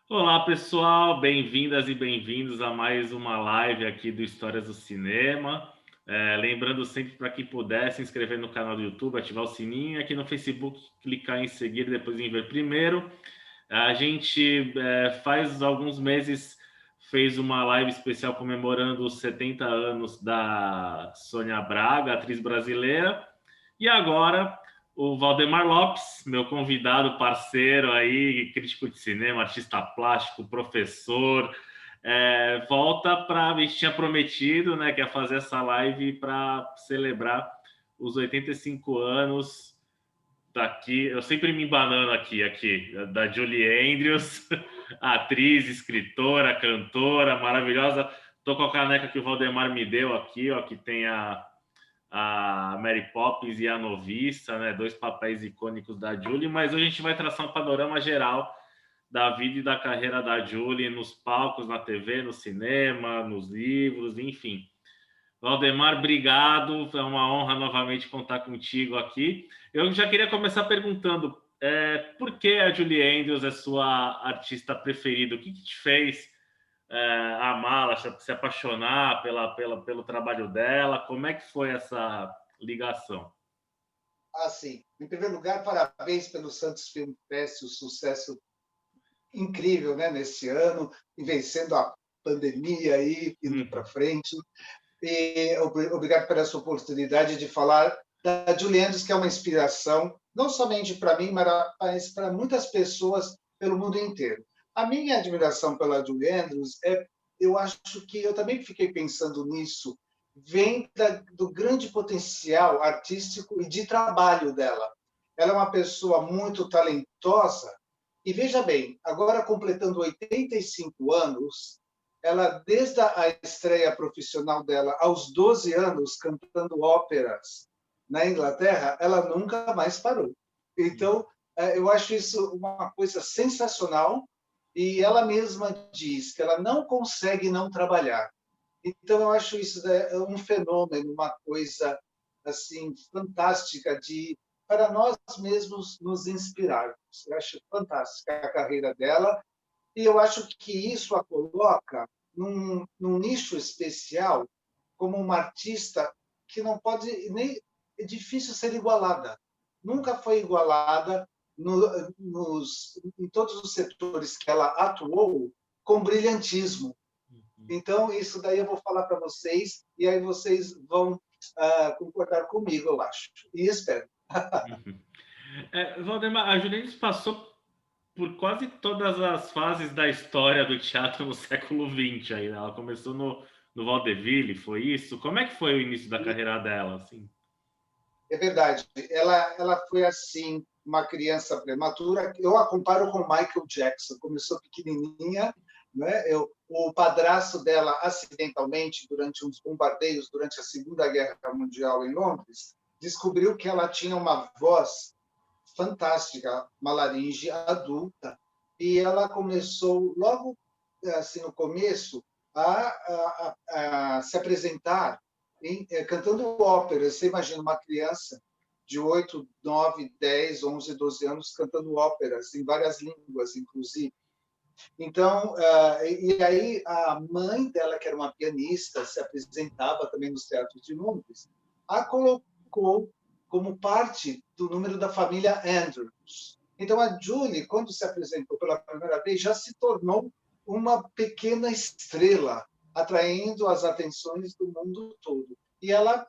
Olá, pessoal, bem-vindas e bem-vindos a mais uma live aqui do Histórias do Cinema. Lembrando sempre para quem puder se inscrever no canal do YouTube, ativar o sininho, aqui no Facebook clicar em seguir e depois em ver primeiro. A gente faz alguns meses fez uma live especial comemorando os 70 anos da Sônia Braga, atriz brasileira, e agora o Valdemar Lopes, meu convidado, parceiro aí, crítico de cinema, artista plástico, professor, volta para. A gente tinha prometido, né, que ia fazer essa live para celebrar os 85 anos daqui. Eu sempre me embanando aqui, da Julie Andrews, atriz, escritora, cantora, maravilhosa. Tô com a caneca que o Valdemar me deu aqui, ó, que tem a Mary Poppins e a Noviça, né? Dois papéis icônicos da Julie, mas hoje a gente vai traçar um panorama geral da vida e da carreira da Julie nos palcos, na TV, no cinema, nos livros, enfim. Valdemar, obrigado. É uma honra novamente contar contigo aqui. Eu já queria começar perguntando por que a Julie Andrews é sua artista preferida? O que te fez amá-la, se apaixonar pelo trabalho dela? Como é que foi essa ligação? Assim, em primeiro lugar, parabéns pelo Santos Film Fest, o sucesso incrível, né, nesse ano, e vencendo a pandemia aí, indo para frente. E obrigado por essa oportunidade de falar da Julie Andrews, que é uma inspiração, não somente para mim, mas para muitas pessoas pelo mundo inteiro. A minha admiração pela Julie Andrews eu acho que eu também fiquei pensando nisso, vem do grande potencial artístico e de trabalho dela. Ela é uma pessoa muito talentosa e veja bem, agora completando 85 anos, ela, desde a estreia profissional dela, aos 12 anos, cantando óperas na Inglaterra, ela nunca mais parou. Então, eu acho isso uma coisa sensacional, e ela mesma diz que ela não consegue não trabalhar. Então, eu acho isso um fenômeno, uma coisa assim fantástica para nós mesmos nos inspirarmos. Eu acho fantástica a carreira dela, e eu acho que isso a coloca num nicho especial, como uma artista que não pode nem. É difícil ser igualada. Nunca foi igualada em todos os setores que ela atuou com brilhantismo. Então, isso daí eu vou falar para vocês, e aí vocês vão concordar comigo, eu acho. E espero. Valdemar, a Juliette passou por quase todas as fases da história do teatro no século XX. Aí, né? Ela começou no Vaudeville, foi isso? Como é que foi o início da carreira dela? Assim? É verdade. Ela foi assim, uma criança prematura. Eu a comparo com Michael Jackson. Começou pequenininha, né? O padrasto dela, acidentalmente, durante uns bombardeios durante a Segunda Guerra Mundial em Londres, descobriu que ela tinha uma voz fantástica, uma laringe adulta, e ela começou logo assim no começo a se apresentar cantando óperas. Você imagina uma criança de 8, 9, 10, 11, 12 anos cantando óperas em várias línguas, inclusive. Então, e aí a mãe dela, que era uma pianista, se apresentava também nos teatros de Londres, a colocou como parte do número da família Andrews. Então, a Julie, quando se apresentou pela primeira vez, já se tornou uma pequena estrela, atraindo as atenções do mundo todo. E ela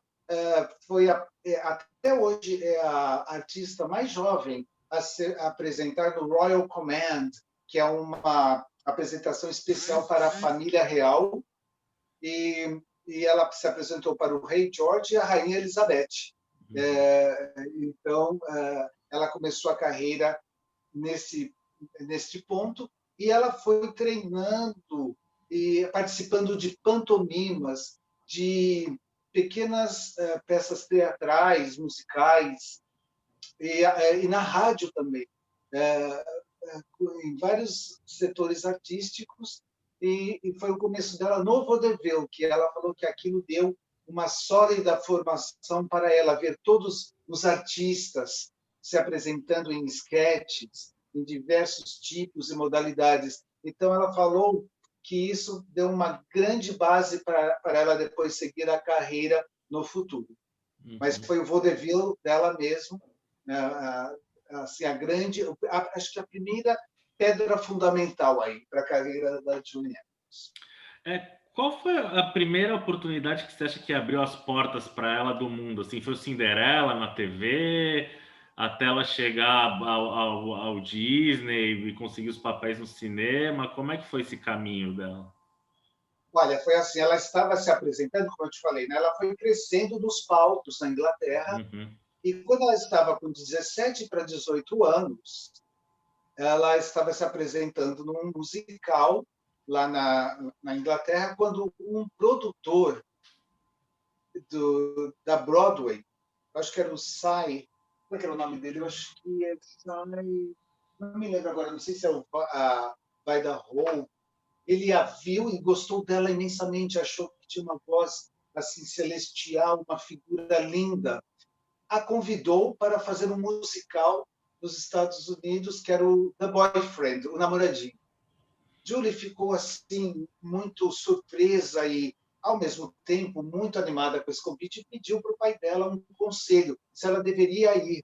foi, até hoje, é a artista mais jovem a apresentar no Royal Command, que é uma apresentação especial para a família real, e ela se apresentou para o rei George e a rainha Elizabeth. Então, ela começou a carreira nesse ponto, e ela foi treinando e participando de pantomimas, de pequenas peças teatrais, musicais, e na rádio também, em vários setores artísticos, e foi o começo dela no vaudeville, que ela falou que aquilo deu uma sólida formação para ela, ver todos os artistas se apresentando em esquetes, em diversos tipos e modalidades. Então, ela falou que isso deu uma grande base para ela depois seguir a carreira no futuro. Mas foi o vaudeville dela mesmo, né, assim, acho que a primeira pedra fundamental aí para a carreira da Julie Andrews. Qual foi a primeira oportunidade que você acha que abriu as portas para ela do mundo? Assim, foi o Cinderela na TV, até ela chegar ao Disney e conseguir os papéis no cinema? Como é que foi esse caminho dela? Olha, foi assim, ela estava se apresentando, como eu te falei, né? Ela foi crescendo nos palcos na Inglaterra, e quando ela estava com 17 para 18 anos, ela estava se apresentando num musical lá na Inglaterra, quando um produtor da Broadway, acho que era o Cy, como é que era o nome dele? Eu acho que é Cy, não me lembro agora, não sei se é a Vai da Hall. Ele a viu e gostou dela imensamente, achou que tinha uma voz assim celestial, uma figura linda. A convidou para fazer um musical nos Estados Unidos, que era o The Boyfriend, o namoradinho. Julie ficou assim muito surpresa e, ao mesmo tempo, muito animada com esse convite e pediu para o pai dela um conselho, se ela deveria ir,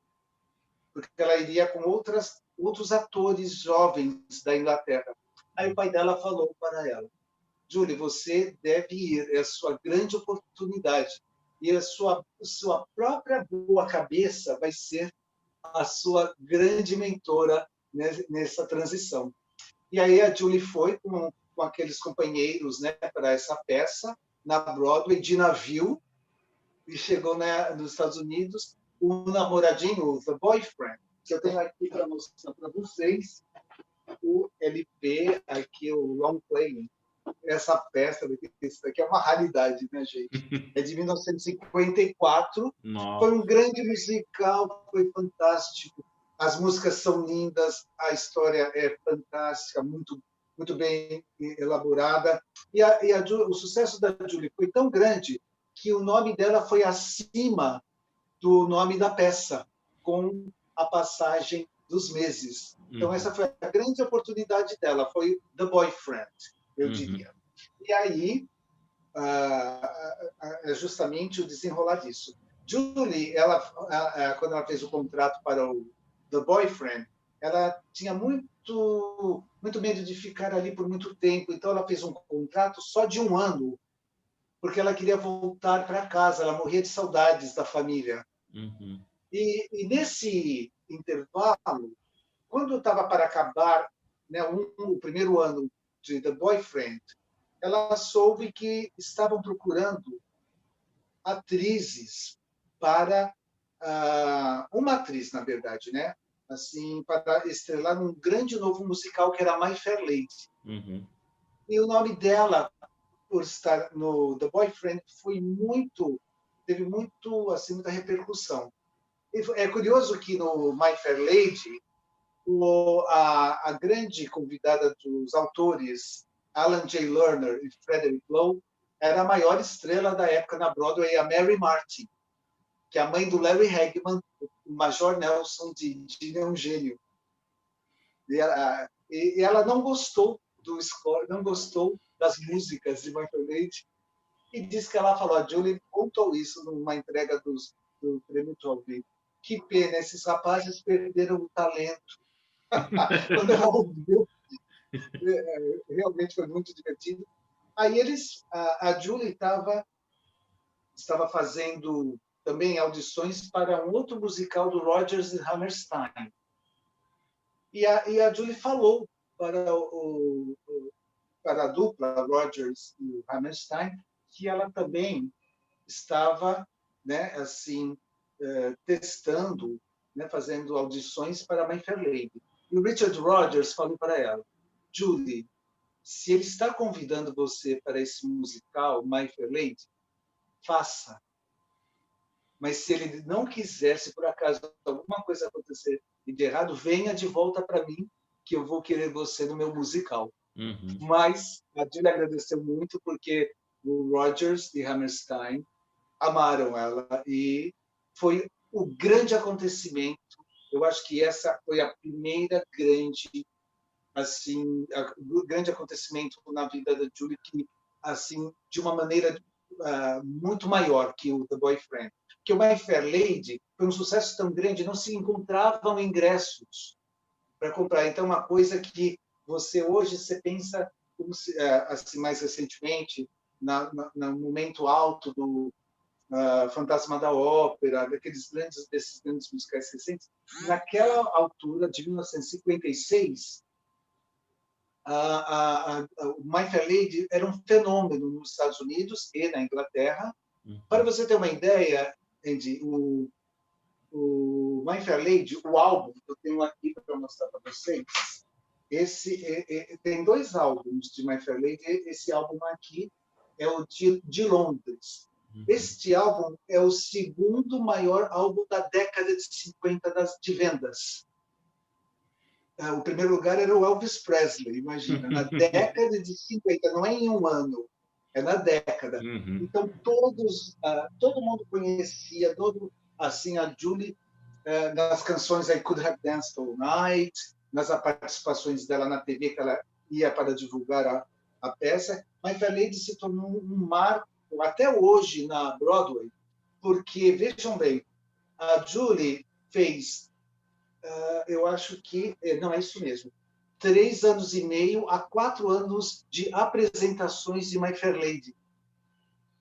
porque ela iria com outros atores jovens da Inglaterra. Aí o pai dela falou para ela: Julie, você deve ir, é a sua grande oportunidade. E a sua própria boa cabeça vai ser a sua grande mentora nessa transição. E aí a Julie foi com aqueles companheiros, né, para essa peça na Broadway de navio e chegou, né, nos Estados Unidos o namoradinho, o The Boyfriend, que eu tenho aqui para mostrar para vocês, o LP, aqui o long play. Essa peça, isso daqui é uma raridade, né, gente? É de 1954. Nossa. Foi um grande musical, foi fantástico. As músicas são lindas, a história é fantástica, muito, muito bem elaborada. O sucesso da Julie foi tão grande que o nome dela foi acima do nome da peça, com a passagem dos meses. Então, essa foi a grande oportunidade dela, foi The Boyfriend, eu diria. E aí, é justamente o desenrolar disso. Julie, quando ela fez o contrato para o The Boyfriend, ela tinha muito medo de ficar ali por muito tempo, então ela fez um contrato só de 1 ano, porque ela queria voltar para casa, ela morria de saudades da família. E nesse intervalo, quando estava para acabar, né, o primeiro ano de The Boyfriend, ela soube que estavam procurando atrizes para uma atriz, na verdade, né? Assim, para estrelar num grande novo musical que era My Fair Lady. E o nome dela, por estar no The Boyfriend, teve assim, muita repercussão. E é curioso que no My Fair Lady, a grande convidada dos autores, Alan J. Lerner e Frederick Lowe, era a maior estrela da época na Broadway, a Mary Martin, que é a mãe do Larry Hagman, o Major Nelson de Ginny é um Gênio. E ela não gostou do score, não gostou das músicas de My Fair Lady, e disse que ela falou, a Julie contou isso numa entrega do Prêmio Tolkien. Que pena, esses rapazes perderam o talento. Quando ela ouviu, realmente foi muito divertido. Aí a Julie estava fazendo também audições para um outro musical do Rodgers e Hammerstein. E a Julie falou para a dupla Rodgers e Hammerstein que ela também estava, né, assim, testando, né, fazendo audições para My Fair Lady. E o Richard Rodgers falou para ela: Julie, se ele está convidando você para esse musical, My Fair Lady, faça. Mas se ele não quiser, se por acaso alguma coisa acontecer de errado, venha de volta para mim, que eu vou querer você no meu musical. Mas a Julie agradeceu muito, porque o Rodgers e Hammerstein amaram ela, e foi o grande acontecimento. Eu acho que essa foi a primeira grande assim, um grande acontecimento na vida da Julie, que assim, de uma maneira muito maior que o The Boyfriend. Porque o My Fair Lady foi um sucesso tão grande, não se encontravam ingressos para comprar. Então, uma coisa que você hoje você pensa, como se, assim, mais recentemente, no momento alto do Fantasma da Ópera, desses grandes musicais recentes, naquela altura, de 1956, o My Fair Lady era um fenômeno nos Estados Unidos e na Inglaterra. Para você ter uma ideia, Andy, o My Fair Lady, o álbum que eu tenho aqui para mostrar para vocês, tem 2 álbuns de My Fair Lady. Esse álbum aqui é o de Londres. Este álbum é o segundo maior álbum da década de 50 de vendas. O primeiro lugar era o Elvis Presley, imagina, na década de 50, não é em um ano, é na década. Então, todo mundo conhecia, assim, a Julie, nas canções I Could Have Danced All Night, nas participações dela na TV, que ela ia para divulgar a peça. My Fair Lady se tornou um marco, até hoje, na Broadway, porque, vejam bem, a Julie fez, eu acho que, não, é isso mesmo, 3 anos e meio a 4 anos de apresentações de My Fair Lady.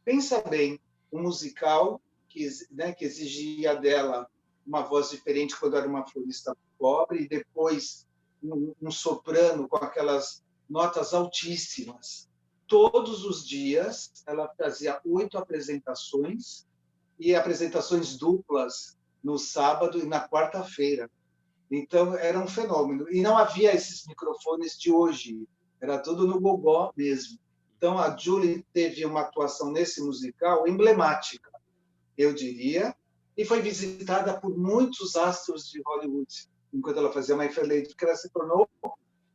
Pensa bem, um musical que exigia dela uma voz diferente quando era uma florista pobre, e depois um soprano com aquelas notas altíssimas. Todos os dias ela fazia 8 apresentações, e apresentações duplas no sábado e na quarta-feira. Então, era um fenômeno. E não havia esses microfones de hoje, era tudo no gogó mesmo. Então, a Julie teve uma atuação nesse musical emblemática, eu diria, e foi visitada por muitos astros de Hollywood, enquanto ela fazia My Fair Lady, porque ela se tornou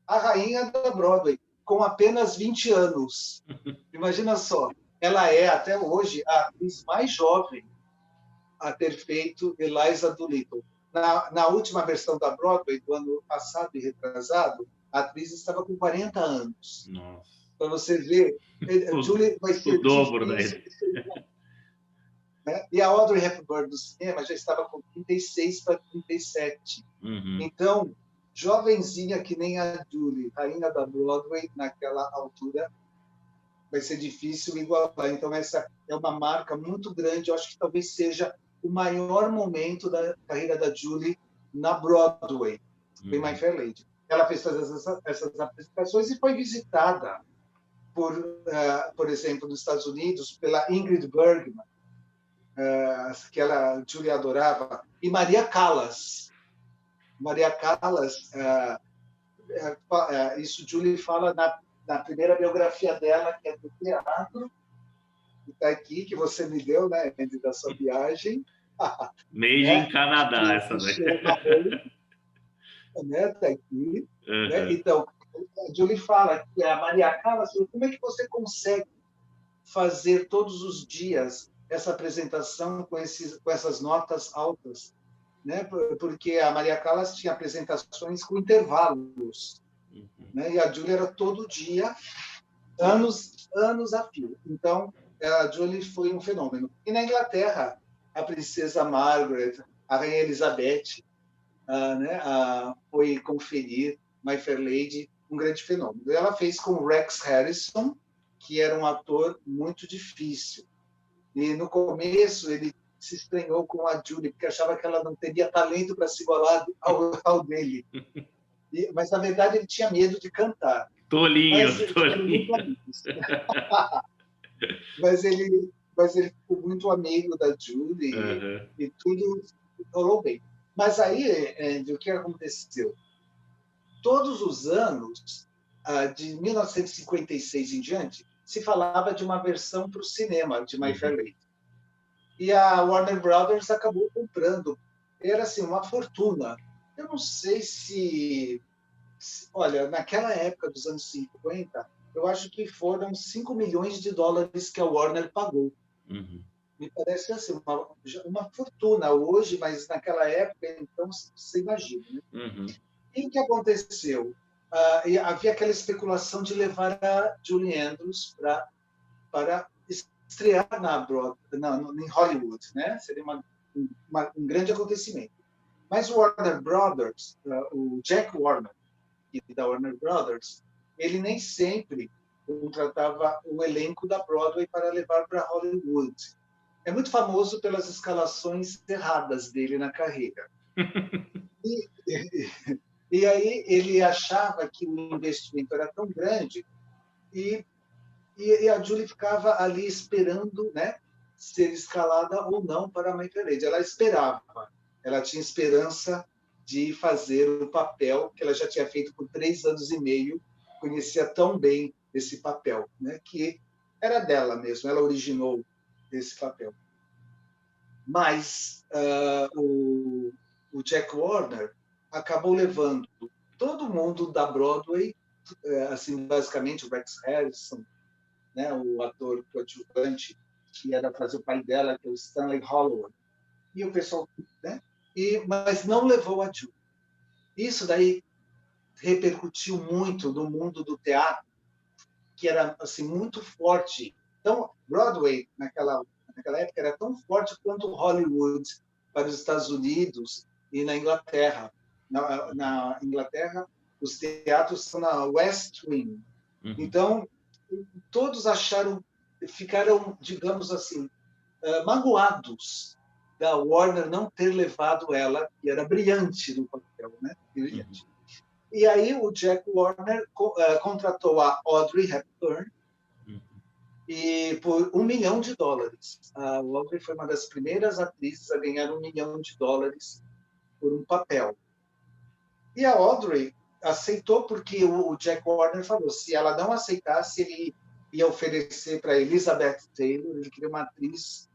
a rainha da Broadway, com apenas 20 anos. Imagina só, ela é, até hoje, a atriz mais jovem a ter feito Eliza Doolittle. Na última versão da Broadway, do ano passado e retrasado, a atriz estava com 40 anos. Para você ver, Julie vai ser o dobro daí. Né? E a Audrey Hepburn do cinema já estava com 36 para 37. Então, jovenzinha que nem a Julie, rainha da Broadway, naquela altura, vai ser difícil igualar. Então, essa é uma marca muito grande. Eu acho que talvez seja o maior momento da carreira da Julie na Broadway, em My Fair Lady. Ela fez todas essas apresentações e foi visitada, por exemplo, nos Estados Unidos, pela Ingrid Bergman, que a Julie adorava, e Maria Callas. Maria Callas, isso Julie fala na primeira biografia dela, que é do teatro, que está aqui, que você me deu, né, da sua viagem. Made in Canadá, essa daí. Está aqui. Né? Então, a Julie fala que a Maria Callas, como é que você consegue fazer todos os dias essa apresentação com essas notas altas? Né? Porque a Maria Callas tinha apresentações com intervalos. Né? E a Julie era todo dia, anos a fio. Então, a Julie foi um fenômeno. E na Inglaterra, a princesa Margaret, a rainha Elizabeth, foi conferir My Fair Lady, um grande fenômeno. Ela fez com Rex Harrison, que era um ator muito difícil. E no começo ele se estranhou com a Julie, porque achava que ela não teria talento para se igualar ao dele. Mas, na verdade, ele tinha medo de cantar. Tolinho. Mas ele ficou muito amigo da Julie, e tudo rolou bem. Mas aí, Andy, o que aconteceu? Todos os anos, de 1956 em diante, se falava de uma versão para o cinema de My Fair Lady. E a Warner Brothers acabou comprando. Era assim, uma fortuna. Eu não sei se... Olha, naquela época dos anos 50, eu acho que foram $5 milhões que a Warner pagou. Me parece assim, uma fortuna hoje, mas naquela época, então, você imagina. Né? E o que aconteceu? e havia aquela especulação de levar a Julie Andrews para estrear em Hollywood, né? Seria um grande acontecimento. Mas o Warner Brothers, o Jack Warner, da Warner Brothers, ele nem sempre contratava o elenco da Broadway para levar para Hollywood. É muito famoso pelas escalações erradas dele na carreira. E aí ele achava que o investimento era tão grande e a Julie ficava ali esperando, né, ser escalada ou não para a My Fair Lady. Ela esperava, ela tinha esperança de fazer o papel que ela já tinha feito por 3 anos e meio, conhecia tão bem esse papel, né, que era dela mesmo, ela originou esse papel. Mas o Jack Warner acabou levando todo mundo da Broadway, assim, basicamente o Rex Harrison, né, o ator coadjuvante, que era fazer o pai dela, que é o Stanley Holloway, e o pessoal, né? Mas não levou a Julie. Isso daí repercutiu muito no mundo do teatro, que era assim muito forte. Então, Broadway naquela época era tão forte quanto Hollywood para os Estados Unidos e na Inglaterra. Na Inglaterra, os teatros são na West Wing. Então, todos ficaram, digamos assim, magoados da Warner não ter levado ela, que era brilhante no papel, né? Brilhante. E aí o Jack Warner contratou a Audrey Hepburn e por $1 milhão. A Audrey foi uma das primeiras atrizes a ganhar $1 milhão por um papel. E a Audrey aceitou porque o Jack Warner falou, se ela não aceitasse, ele ia oferecer para Elizabeth Taylor, ele queria uma atriz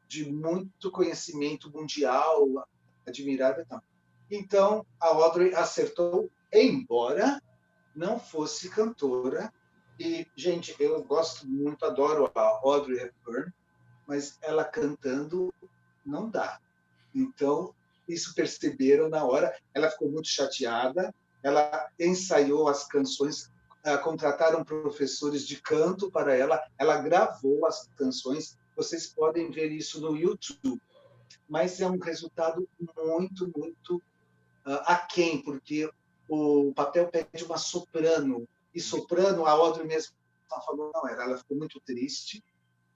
de muito conhecimento mundial, admirável e tal. Então, a Audrey acertou, embora não fosse cantora. E, gente, eu gosto muito, adoro a Audrey Hepburn, mas ela cantando não dá. Então, isso perceberam na hora. Ela ficou muito chateada, ela ensaiou as canções, contrataram professores de canto para ela, ela gravou as canções. Vocês podem ver isso no YouTube, mas é um resultado muito, muito aquém, porque o papel pede uma soprano, e soprano, a Audrey mesmo falou, não era, ela ficou muito triste,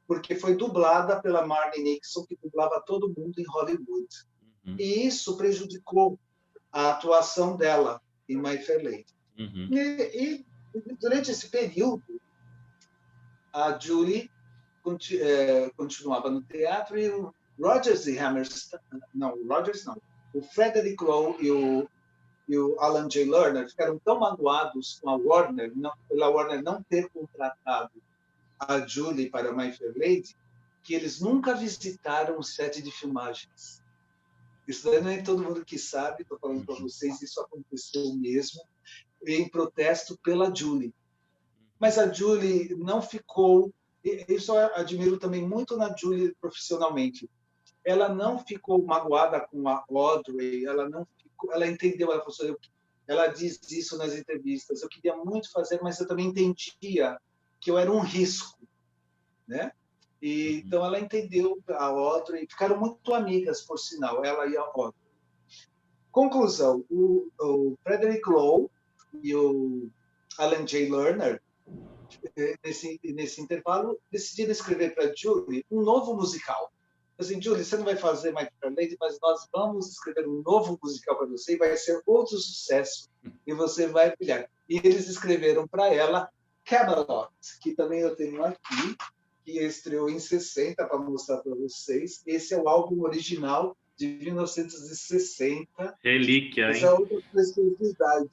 porque foi dublada pela Marni Nixon, que dublava todo mundo em Hollywood. E isso prejudicou a atuação dela em My Fair Lady. E durante esse período, a Julie continuava no teatro e o Rodgers e Hammerstein, o Frederick Lowe e o Alan J. Lerner ficaram tão magoados com a Warner, pela Warner não ter contratado a Julie para My Fair Lady, que eles nunca visitaram o set de filmagens. Isso daí não é todo mundo que sabe, estou falando para vocês, isso aconteceu mesmo, em protesto pela Julie. Mas a Julie não ficou, isso eu admiro também muito na Julie profissionalmente, ela não ficou magoada com a Audrey, ela entendeu, ela diz isso nas entrevistas, eu queria muito fazer, mas eu também entendia que eu era um risco, né? E, então ela entendeu a Audrey, ficaram muito amigas, por sinal, ela e a Audrey. Conclusão, o Frederick Lowe e o Alan J. Lerner, nesse intervalo, decidiram escrever para a Julie um novo musical. Assim, Julie, você não vai fazer My Fair Lady, mas nós vamos escrever um novo musical para você e vai ser outro sucesso e você vai brilhar. E eles escreveram para ela Camelot, que também eu tenho aqui, que estreou em 60 para mostrar para vocês. Esse é o álbum original de 1960. Relíquia, Essa é outra exclusividade.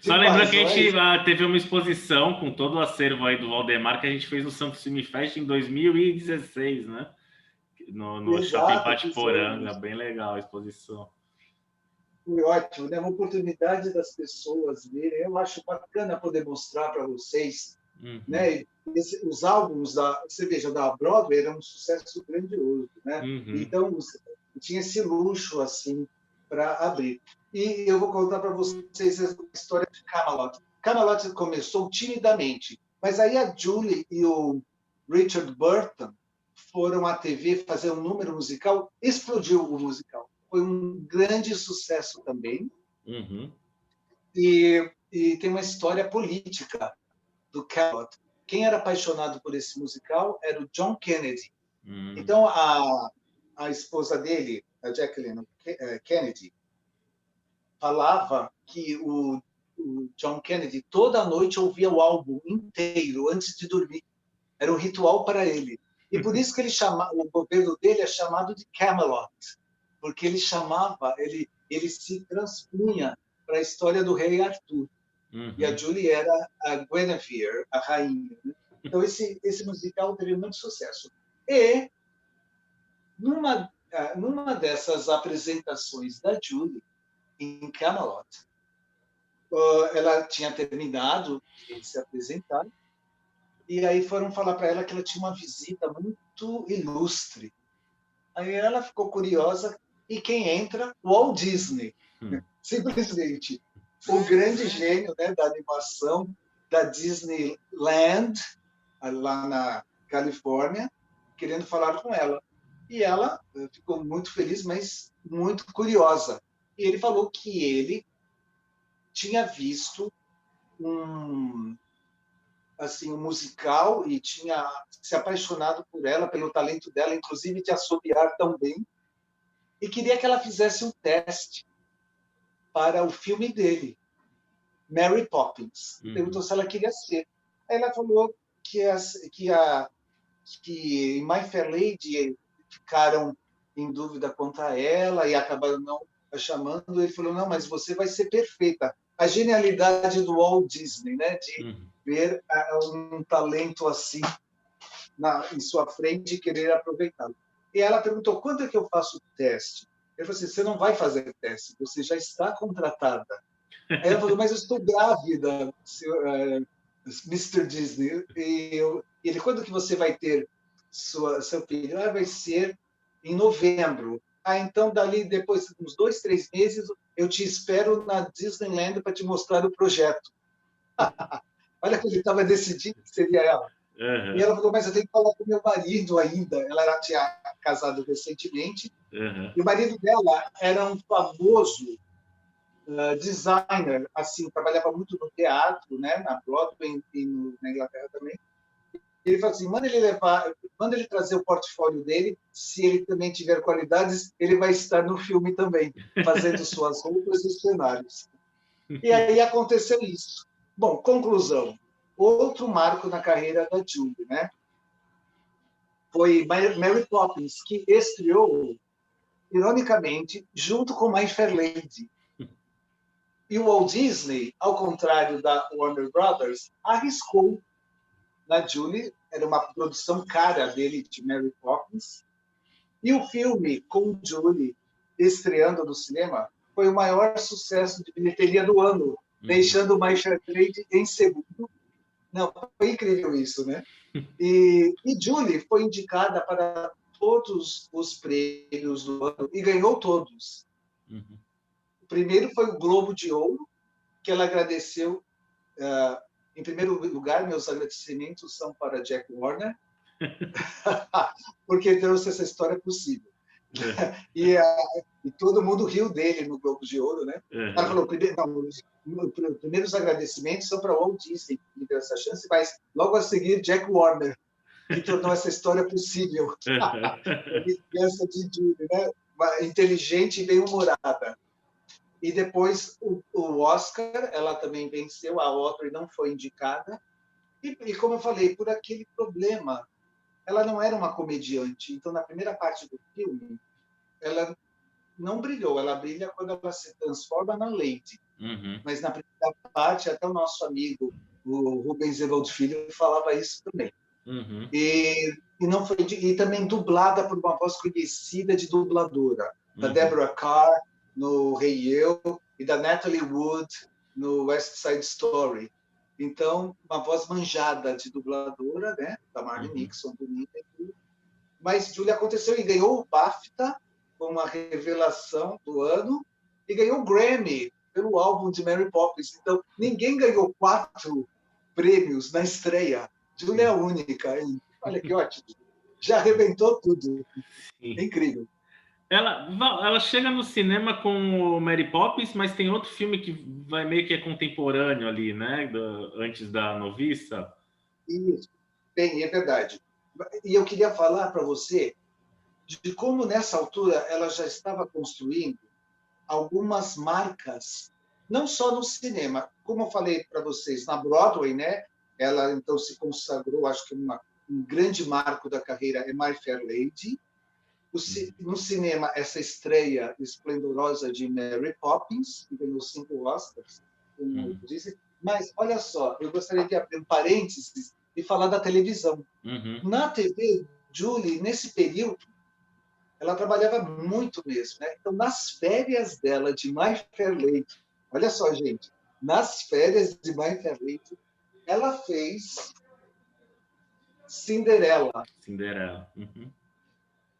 Só lembrando que a gente teve uma exposição com todo o acervo aí do Valdemar que a gente fez no Santos Film Fest em 2016, né? No Shopping Patiporanga, bem legal a exposição. Foi ótimo, né? Uma oportunidade das pessoas verem. Eu acho bacana poder mostrar para vocês, né? Os álbuns você veja, da Broadway era um sucesso grandioso, né? Então tinha esse luxo assim para abrir. E eu vou contar para vocês a história de Camelot. Camelot começou timidamente, mas aí a Julie e o Richard Burton foram à TV fazer um número musical, explodiu o musical. Foi um grande sucesso também. Uhum. E tem uma história política do Camelot. Quem era apaixonado por esse musical era o John Kennedy. Então, a esposa dele, a Jacqueline Kennedy, falava que o John Kennedy toda noite ouvia o álbum inteiro antes de dormir. Era um ritual para ele. E por isso que o governo dele é chamado de Camelot, porque ele se transpunha para a história do rei Arthur. Uhum. E a Julie era a Guinevere, a rainha. Né? Então, esse musical teve muito sucesso. E, numa dessas apresentações da Julie, em Camelot, ela tinha terminado de se apresentar, e aí foram falar para ela que ela tinha uma visita muito ilustre. Aí ela ficou curiosa, e quem entra? Walt Disney. Simplesmente. O grande gênio, né, da animação da Disneyland, lá na Califórnia, querendo falar com ela. E ela ficou muito feliz, mas muito curiosa. E ele falou que ele tinha visto um musical e tinha se apaixonado por ela, pelo talento dela, inclusive de assobiar tão bem, e queria que ela fizesse um teste para o filme dele, Mary Poppins. Perguntou se ela queria ser. Aí ela falou que em My Fair Lady ficaram em dúvida quanto a ela e acabaram não a chamando. Ele falou, não, mas você vai ser perfeita. A genialidade do Walt Disney, né, de ver um talento assim em sua frente e querer aproveitá-lo. E ela perguntou, quando é que eu faço o teste? Ele falou assim, você não vai fazer teste, você já está contratada. Aí ela falou, mas eu estou grávida, Mr. Disney. E ele, quando que você vai ter seu filho? Vai ser em novembro. Então, dali, depois de uns 2, 3 meses, eu te espero na Disneyland para te mostrar o projeto. Olha que ele estava decidindo que seria ela. E ela falou, mas eu tenho que falar com meu marido ainda. Ela tinha casado recentemente. E o marido dela era um famoso designer, assim, trabalhava muito no teatro, né, na Broadway e na Inglaterra também. Ele falou assim, manda ele trazer o portfólio dele, se ele também tiver qualidades, ele vai estar no filme também, fazendo suas roupas e cenários. E aí aconteceu isso. Bom, conclusão. Outro marco na carreira da Julie, né? Foi Mary Poppins, que estreou, ironicamente, junto com My Fair Lady. E o Walt Disney, ao contrário da Warner Brothers, arriscou na Julie, era uma produção cara dele, de Mary Poppins, e o filme com Julie estreando no cinema foi o maior sucesso de bilheteria do ano, deixando My Fair Lady em segundo. Não, foi incrível isso, né? E Julie foi indicada para todos os prêmios do ano e ganhou todos. O primeiro foi o Globo de Ouro, que ela agradeceu. Em primeiro lugar, meus agradecimentos são para Jack Warner, porque trouxe essa história possível. E todo mundo riu dele no Globo de Ouro, né? Ela falou, primeiros agradecimentos são para Walt Disney, que me deu essa chance, mas logo a seguir, Jack Warner, que tornou essa história possível. A vingança de Julie, né? Inteligente e bem-humorada. E depois o Oscar, ela também venceu, a Audrey não foi indicada. E como eu falei, por aquele problema, ela não era uma comediante. Então, na primeira parte do filme, ela não brilhou. Ela brilha quando ela se transforma na Lady. Mas na primeira parte, até o nosso amigo, o Rubens Evaldo Filho, falava isso também. E não foi e também dublada por uma voz conhecida de dubladora, da Deborah Carr no Rei e Eu e da Natalie Wood no West Side Story. Então, uma voz manjada de dubladora, né, da Marlene Nixon, bonita e tudo. Mas Julie aconteceu e ganhou o BAFTA como a revelação do ano e ganhou o Grammy pelo álbum de Mary Poppins. Então, ninguém ganhou 4 prêmios na estreia. Julia é a única. Hein? Olha que ótimo. Já arrebentou tudo. Sim. É incrível. Ela chega no cinema com o Mary Poppins, mas tem outro filme que vai meio que é contemporâneo ali, né? Antes da Noviça. Isso. Bem, é verdade. E eu queria falar para você de como, nessa altura, ela já estava construindo algumas marcas, não só no cinema, como eu falei para vocês, na Broadway, né? Ela então se consagrou, acho que um grande marco da carreira é My Fair Lady. No cinema, essa estreia esplendorosa de Mary Poppins, que ganhou 5 Oscars, como eu disse. Mas, olha só, eu gostaria de abrir um parênteses e falar da televisão. Na TV, Julie, nesse período, ela trabalhava muito mesmo. Né? Então, nas férias dela de My Fair Lady, olha só, gente, nas férias de My Fair Lady, ela fez Cinderela. Cinderela.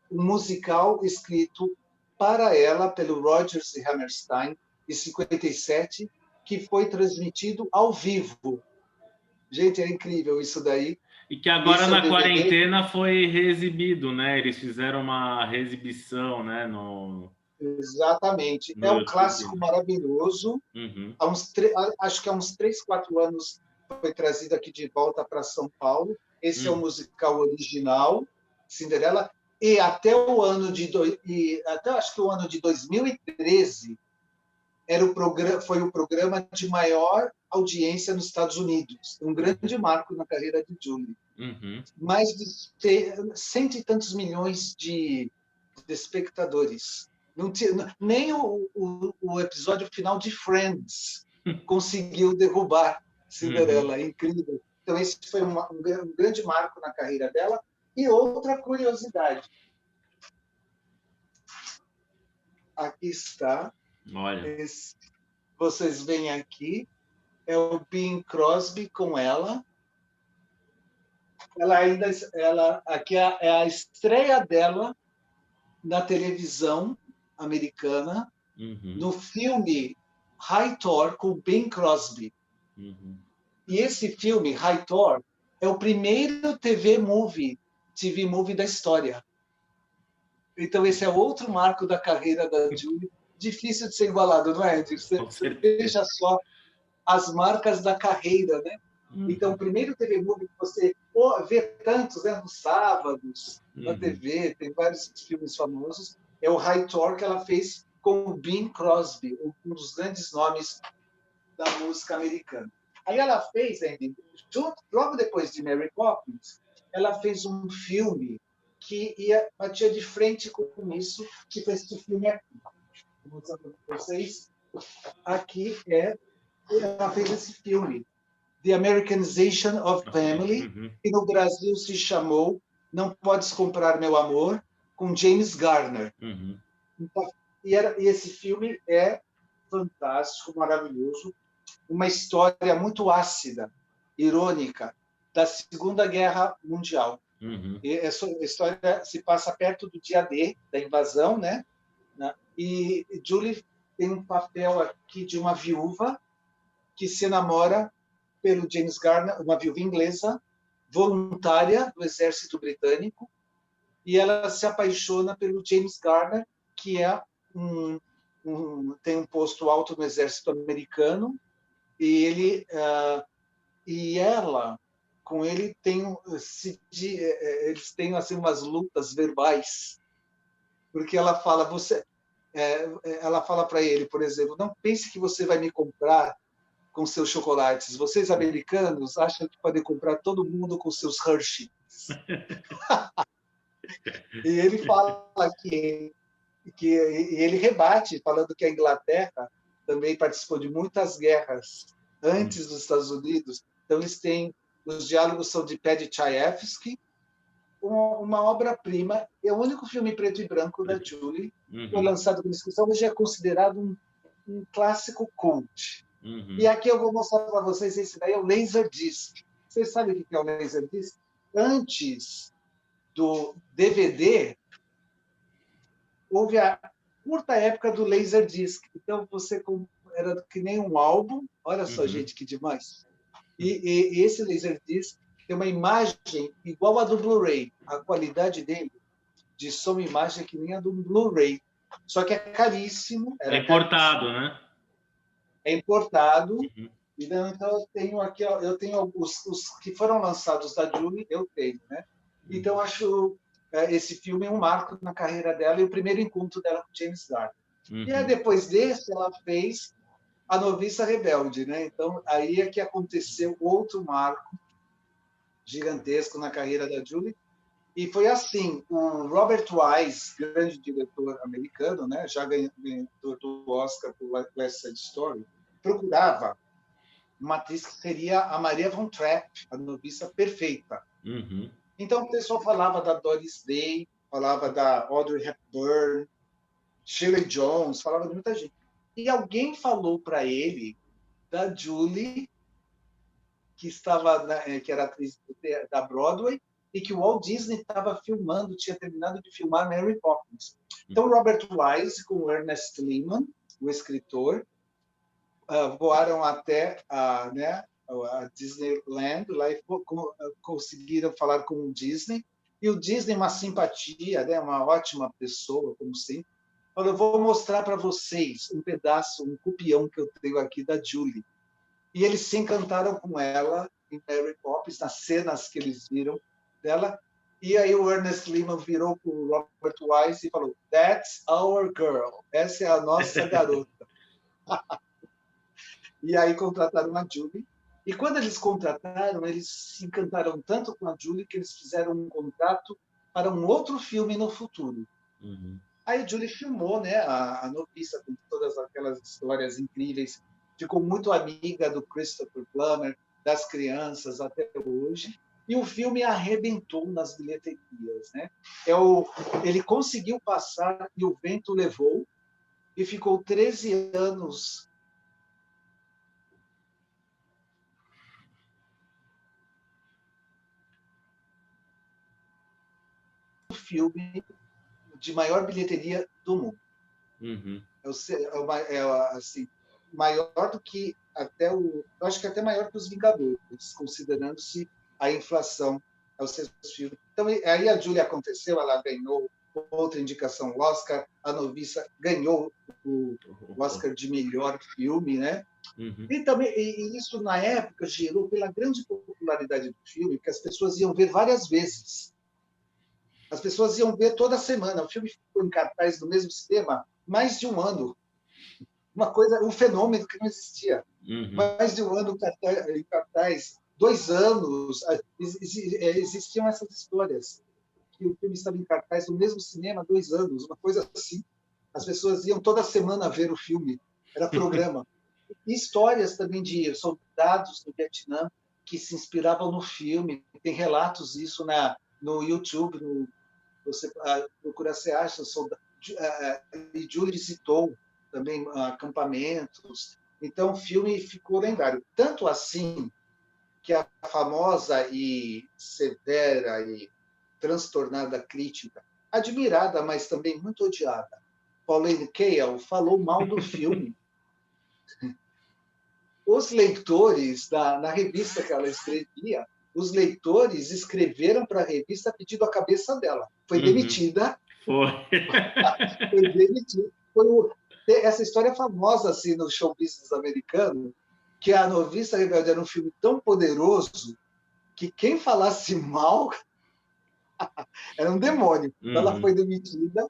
Um musical escrito para ela pelo Rodgers e Hammerstein, em 57, que foi transmitido ao vivo. Gente, é incrível isso daí. E que agora na quarentena foi reexibido, né? Eles fizeram uma reexibição, né? Exatamente. No É um YouTube. clássico maravilhoso. Acho que há uns 3, 4 anos foi trazido aqui de volta para São Paulo. Esse é o musical original, Cinderela. E até o ano até acho que o ano de 2013 foi o programa de maior audiência nos Estados Unidos, um grande marco na carreira de Julie. Mais de 100 e tantos milhões de espectadores. Não tinha, nem o episódio final de Friends conseguiu derrubar Cinderela. É incrível. Então, esse foi um grande marco na carreira dela. E outra curiosidade. Aqui está. Olha. Vocês veem aqui. É o Bing Crosby com ela. Aqui é a estreia dela na televisão americana, no filme High Tor, com Bing Crosby. E esse filme, High Tor, é o primeiro TV movie da história. Então, esse é outro marco da carreira da Julie. Difícil de ser igualado, não é, Edir? Você veja só as marcas da carreira, né? Então, o primeiro TV movie que você vê tantos, né, nos sábados, na TV, tem vários filmes famosos, é o High Tor, que ela fez com o Bing Crosby, um dos grandes nomes da música americana. Aí ela fez, logo depois de Mary Poppins, ela fez um filme que batia de frente com isso, que foi esse filme aqui. Vou mostrar para vocês. Aqui ela fez esse filme, The Americanization of Family, que no Brasil se chamou Não Podes Comprar Meu Amor, com James Garner. Então, e esse filme é fantástico, maravilhoso, uma história muito ácida, irônica, da Segunda Guerra Mundial. E essa história se passa perto do dia D, da invasão, né? E Julie tem um papel aqui de uma viúva que se namora pelo James Garner, uma viúva inglesa, voluntária do exército britânico, e ela se apaixona pelo James Garner, que tem um posto alto no exército americano, e ela, com ele, eles têm assim, umas lutas verbais, porque ela fala, ela fala para ele, por exemplo, não pense que você vai me comprar com seus chocolates. Vocês, americanos, acham que podem comprar todo mundo com seus Hershey. E ele fala que ele rebate, falando que a Inglaterra também participou de muitas guerras antes dos Estados Unidos. Então, os diálogos são de Paddy Chayefsky, uma obra-prima. É o único filme preto e branco da Julie, foi lançado com inscrição, hoje é considerado um clássico cult. E aqui eu vou mostrar para vocês, esse daí é o Laserdisc. Vocês sabem o que é o Laserdisc? Antes do DVD, houve curta época do Laserdisc. Então, era que nem um álbum. Olha só, gente, que demais. E esse Laserdisc tem uma imagem igual a do Blu-ray. A qualidade dele de som e imagem é que nem a do Blu-ray. Só que é caríssimo. É importado, né? É importado. Então, eu tenho aqui, eu tenho os que foram lançados da Julie, eu tenho, né? Então, acho esse filme um marco na carreira dela e o primeiro encontro dela com James Garner. E aí, depois desse, ela fez A Noviça Rebelde, né? Então, aí é que aconteceu outro marco gigantesco na carreira da Julie. E foi assim, o Robert Wise, grande diretor americano, né? Já ganhador do Oscar por West Side Story, procurava uma atriz que seria a Maria von Trapp, a noviça perfeita. Então, o pessoal falava da Doris Day, falava da Audrey Hepburn, Shirley Jones, falava de muita gente. E alguém falou para ele da Julie, que era atriz da Broadway, e que o Walt Disney estava filmando, tinha terminado de filmar Mary Poppins. Então, Robert Wise com o Ernest Lehman, o escritor, voaram até a Disneyland, lá e conseguiram falar com o Disney. E o Disney, uma simpatia, né, uma ótima pessoa, como sempre, falou: eu vou mostrar para vocês um pedaço, um copião que eu tenho aqui da Julie. E eles se encantaram com ela em Mary Poppins, nas cenas que eles viram dela. E aí o Ernest Lehman virou para o Robert Wise e falou: That's our girl. Essa é a nossa garota. E aí contrataram a Julie. E quando eles contrataram, eles se encantaram tanto com a Julie que eles fizeram um contrato para um outro filme no futuro. Aí a Julie filmou, né, a noviça, com todas aquelas histórias incríveis. Ficou muito amiga do Christopher Plummer, das crianças até hoje. E o filme arrebentou nas bilheterias, né? Ele conseguiu passar e o vento levou, e ficou 13 anos o filme de maior bilheteria do mundo. Assim, maior do que acho que até maior que os Vingadores, considerando-se a inflação aos seus filmes. Então, aí a Julie aconteceu, ela ganhou outra indicação, o Oscar, a noviça ganhou o Oscar de melhor filme, né? E também isso na época gerou pela grande popularidade do filme, que as pessoas iam ver várias vezes. As pessoas iam ver toda semana. O filme ficou em cartaz no mesmo cinema mais de um ano. Um fenômeno que não existia. Mais de um ano em cartaz, 2 anos. Existiam essas histórias. Que o filme estava em cartaz no mesmo cinema 2 anos, uma coisa assim. As pessoas iam toda semana ver o filme. Era programa. E histórias também de soldados do Vietnã que se inspiravam no filme. Tem relatos disso no YouTube, você procura, você acha. E Julie citou também acampamentos. Então, o filme ficou lendário. Tanto assim que a famosa e severa e transtornada crítica, admirada, mas também muito odiada, Pauline Kael, falou mal do filme. Os leitores, na revista que ela escrevia, os leitores escreveram para a revista pedindo a cabeça dela. Foi demitida. Foi demitida. Essa história é famosa assim, no show business americano, que A Noviça Rebelde era um filme tão poderoso que quem falasse mal era um demônio. Ela foi demitida.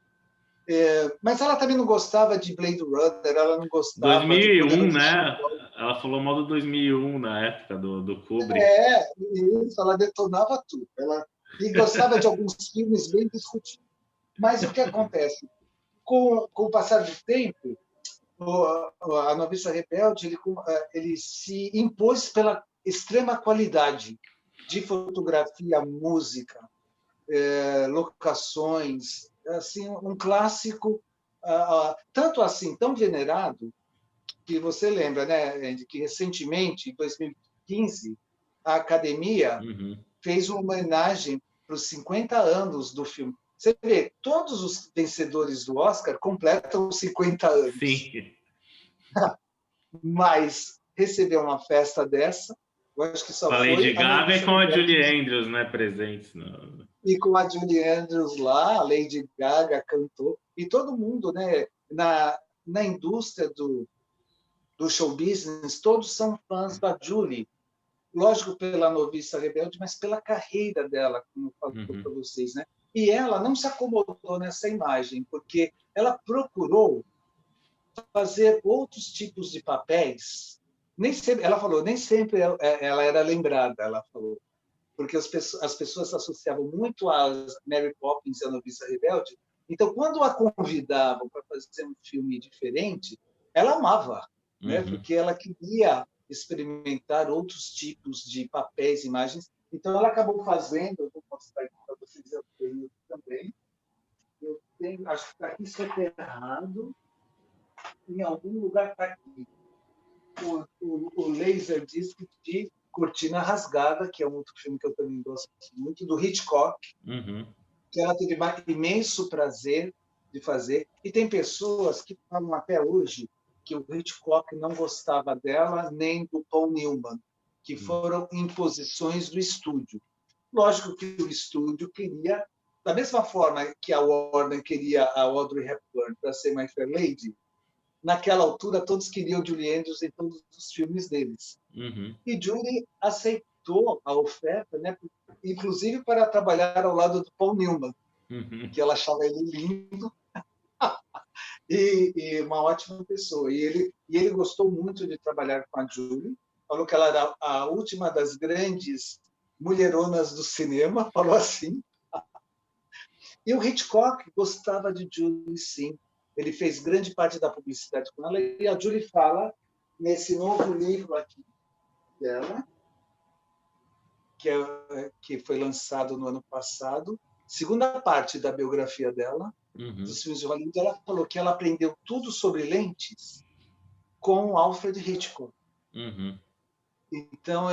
Mas ela também não gostava de Blade Runner, ela não gostava 2001, né? Ela falou mal do 2001 na época do Kubrick. Isso, ela detonava tudo. E gostava de alguns filmes bem discutidos. Mas o que acontece? Com o passar do tempo, A Noviça Rebelde ele se impôs pela extrema qualidade de fotografia, música, locações, assim, um clássico, tanto assim, tão venerado, que você lembra, né, que recentemente, em 2015, a Academia fez uma homenagem para os 50 anos do filme. Você vê, todos os vencedores do Oscar completam 50 anos. Sim. Mas receber uma festa dessa, eu acho que só Com a foi Lady a Gaga e Melissa com a Rebelde, Julie Andrews, né, presentes. No... e com a Julie Andrews lá, a Lady Gaga cantou, e todo mundo, né, na indústria do show business, todos são fãs da Julie. Lógico, pela Noviça Rebelde, mas pela carreira dela, como eu falo para vocês, né? E ela não se acomodou nessa imagem, porque ela procurou fazer outros tipos de papéis. Nem sempre, ela falou, nem sempre ela era lembrada, ela falou, porque as pessoas se associavam muito a Mary Poppins e a Noviça Rebelde. Então, quando a convidavam para fazer um filme diferente, ela amava, né? Porque ela queria experimentar outros tipos de papéis, imagens. Então, ela acabou fazendo, eu vou mostrar aqui para vocês, eu tenho também. Eu tenho, acho que está aqui soterrado, em algum lugar está aqui. O Laserdisc de Cortina Rasgada, que é um outro filme que eu também gosto muito, do Hitchcock, que ela teve imenso prazer de fazer. E tem pessoas que falam até hoje que o Hitchcock não gostava dela, nem do Paul Newman, que foram imposições do estúdio. Lógico que o estúdio queria, da mesma forma que a Warner queria a Audrey Hepburn para ser My Fair Lady, naquela altura todos queriam Julie Andrews em todos os filmes deles. E Julie aceitou a oferta, né, inclusive para trabalhar ao lado do Paul Newman, que ela achava ele lindo e uma ótima pessoa. E ele gostou muito de trabalhar com a Julie, falou que ela era a última das grandes mulheronas do cinema, falou assim. E o Hitchcock gostava de Julie, sim. Ele fez grande parte da publicidade com ela, e a Julie fala nesse novo livro aqui dela, que foi lançado no ano passado, segunda parte da biografia dela, dos filmes de Hollywood. Ela falou que ela aprendeu tudo sobre lentes com Alfred Hitchcock. Então,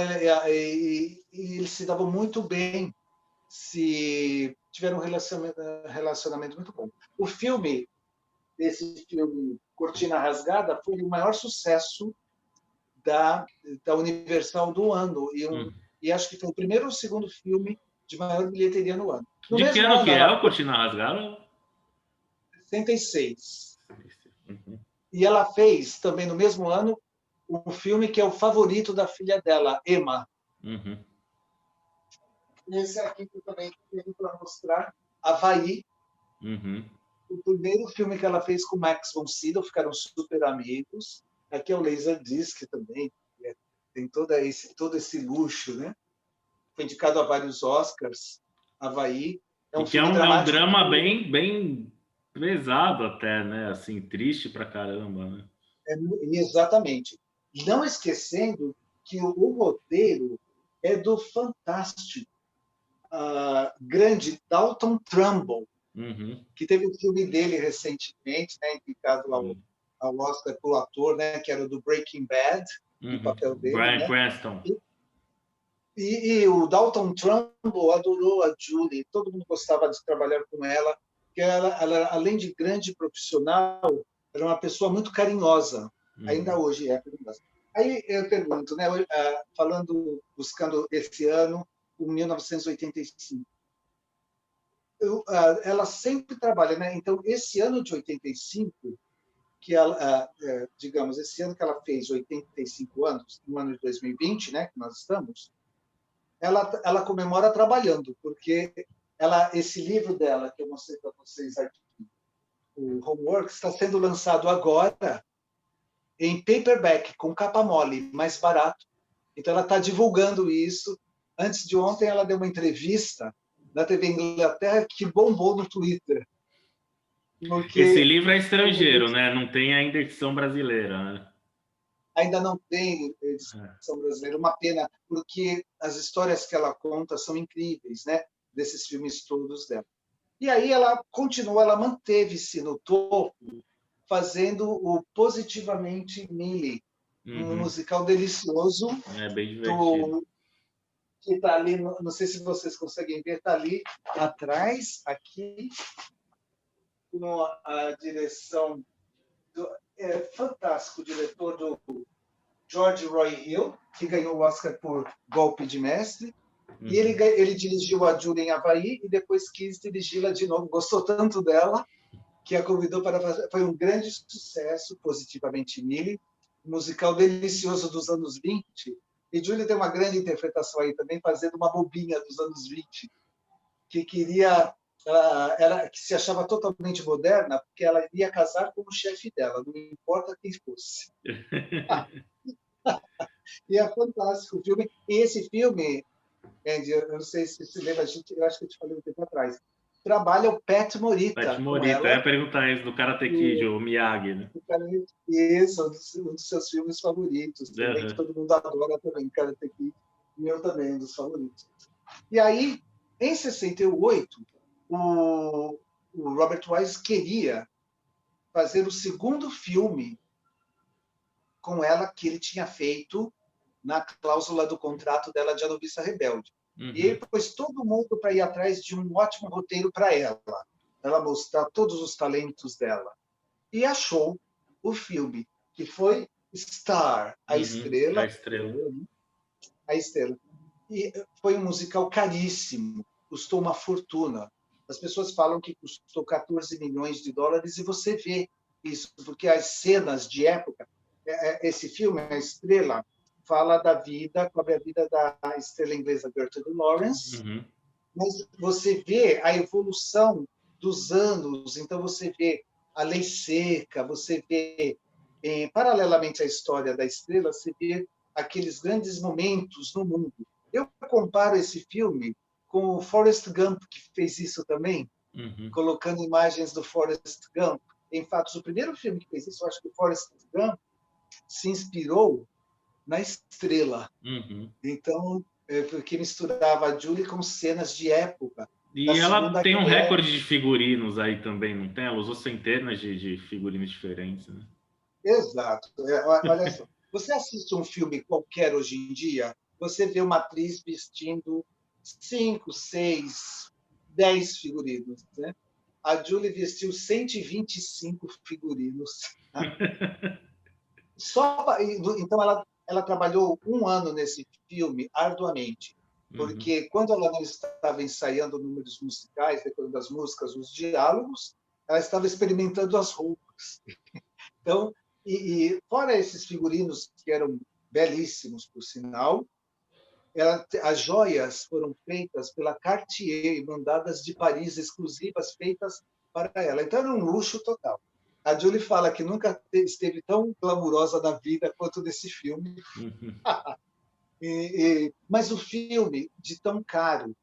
eles se davam muito bem, se tiveram um relacionamento muito bom. O filme, esse filme Cortina Rasgada, foi o maior sucesso da Universal do ano, e acho que foi o primeiro ou o segundo filme de maior bilheteria no ano. No de que mesmo ano ano, que é o Cortina Rasgada? 66. E ela fez também no mesmo ano um filme que é o favorito da filha dela, Emma. Esse aqui que eu também tenho para mostrar, Havaí. O primeiro filme que ela fez com Max von Sydow, ficaram super amigos. Aqui é o Laserdisc também, tem todo esse luxo, né? Foi indicado a vários Oscars. Havaí é um filme dramático. É um drama bem pesado até, né? Assim, triste pra caramba, né? Exatamente. Não esquecendo que o roteiro é do fantástico, grande Dalton Trumbo, que teve um filme dele recentemente, né, indicado ao Oscar pelo ator, né, que era o do Breaking Bad, o papel dele. Bryan né? Cranston. E o Dalton Trumbo adorou a Julie, todo mundo gostava de trabalhar com ela, porque ela, além de grande profissional, era uma pessoa muito carinhosa, ainda hoje é carinhosa. Aí eu pergunto, né, buscando esse ano, o 1985. Ela sempre trabalha, né? Então, esse ano de 85, que ela, digamos, esse ano que ela fez 85 anos, no ano de 2020, né, que nós estamos, ela comemora trabalhando, porque esse livro dela, que eu mostrei para vocês aqui, o Homework, está sendo lançado agora em paperback, com capa mole, mais barato. Então, ela está divulgando isso. Antes de ontem, ela deu uma entrevista na TV Inglaterra que bombou no Twitter. Esse livro é estrangeiro, né? Não tem ainda edição brasileira, né? Ainda não tem edição brasileira, uma pena, porque as histórias que ela conta são incríveis, né? Desses filmes todos dela. E aí ela continuou, ela manteve-se no topo, fazendo o Positivamente Millie, um musical delicioso bem divertido. que está ali, não sei se vocês conseguem ver, está ali atrás, aqui, com a direção é fantástico, o diretor do George Roy Hill, que ganhou o Oscar por Golpe de Mestre, e ele dirigiu a Julie em Havaí e depois quis dirigi-la de novo. Gostou tanto dela que a convidou para fazer. Foi um grande sucesso, Positivamente Millie, musical delicioso dos anos 20. E Julie tem uma grande interpretação aí também, fazendo uma bobinha dos anos 20, que queria, que se achava totalmente moderna, porque ela iria casar com o chefe dela, não importa quem fosse. E é fantástico o filme. E esse filme, Andy, eu não sei se você lembra, eu acho que eu te falei um tempo atrás, trabalha o Pat Morita. Pat Morita, eu ia perguntar isso do Karate Kid, o Miyagi, né? Isso, um dos seus filmes favoritos, também, que todo mundo adora também, Karate Kid, meu também, um dos favoritos. E aí, em 68, o Robert Wise queria fazer o segundo filme com ela que ele tinha feito na cláusula do contrato dela de A Noviça Rebelde. E ele pôs todo mundo para ir atrás de um ótimo roteiro para ela mostrar todos os talentos dela. E achou o filme, que foi Star, a Estrela. A Estrela. E foi um musical caríssimo, custou uma fortuna. As pessoas falam que custou 14 milhões de dólares e você vê isso, porque as cenas de época, esse filme, A Estrela, fala da vida, cobre a vida da estrela inglesa Gertrude Lawrence, mas você vê a evolução dos anos, então você vê a lei seca, você vê, paralelamente à história da estrela, você vê aqueles grandes momentos no mundo. Eu comparo esse filme com o Forrest Gump, que fez isso também, colocando imagens do Forrest Gump. Em fato, o primeiro filme que fez isso, eu acho que o Forrest Gump se inspirou na Estrela. Então, porque misturava a Julie com cenas de época. E ela tem um recorde de figurinos aí também, não tem? Ela usou centenas de figurinos diferentes, né? Exato. Olha só, você assiste um filme qualquer hoje em dia, você vê uma atriz vestindo 5, 6, 10 figurinos, né? A Julie vestiu 125 figurinos. Então, ela trabalhou um ano nesse filme arduamente, porque quando ela não estava ensaiando números musicais, decorando as músicas, os diálogos, ela estava experimentando as roupas. Então, fora esses figurinos que eram belíssimos, por sinal, as joias foram feitas pela Cartier e mandadas de Paris, exclusivas, feitas para ela. Então, era um luxo total. A Julie fala que nunca esteve tão glamurosa na vida quanto nesse filme. Mas o filme, de tão caro,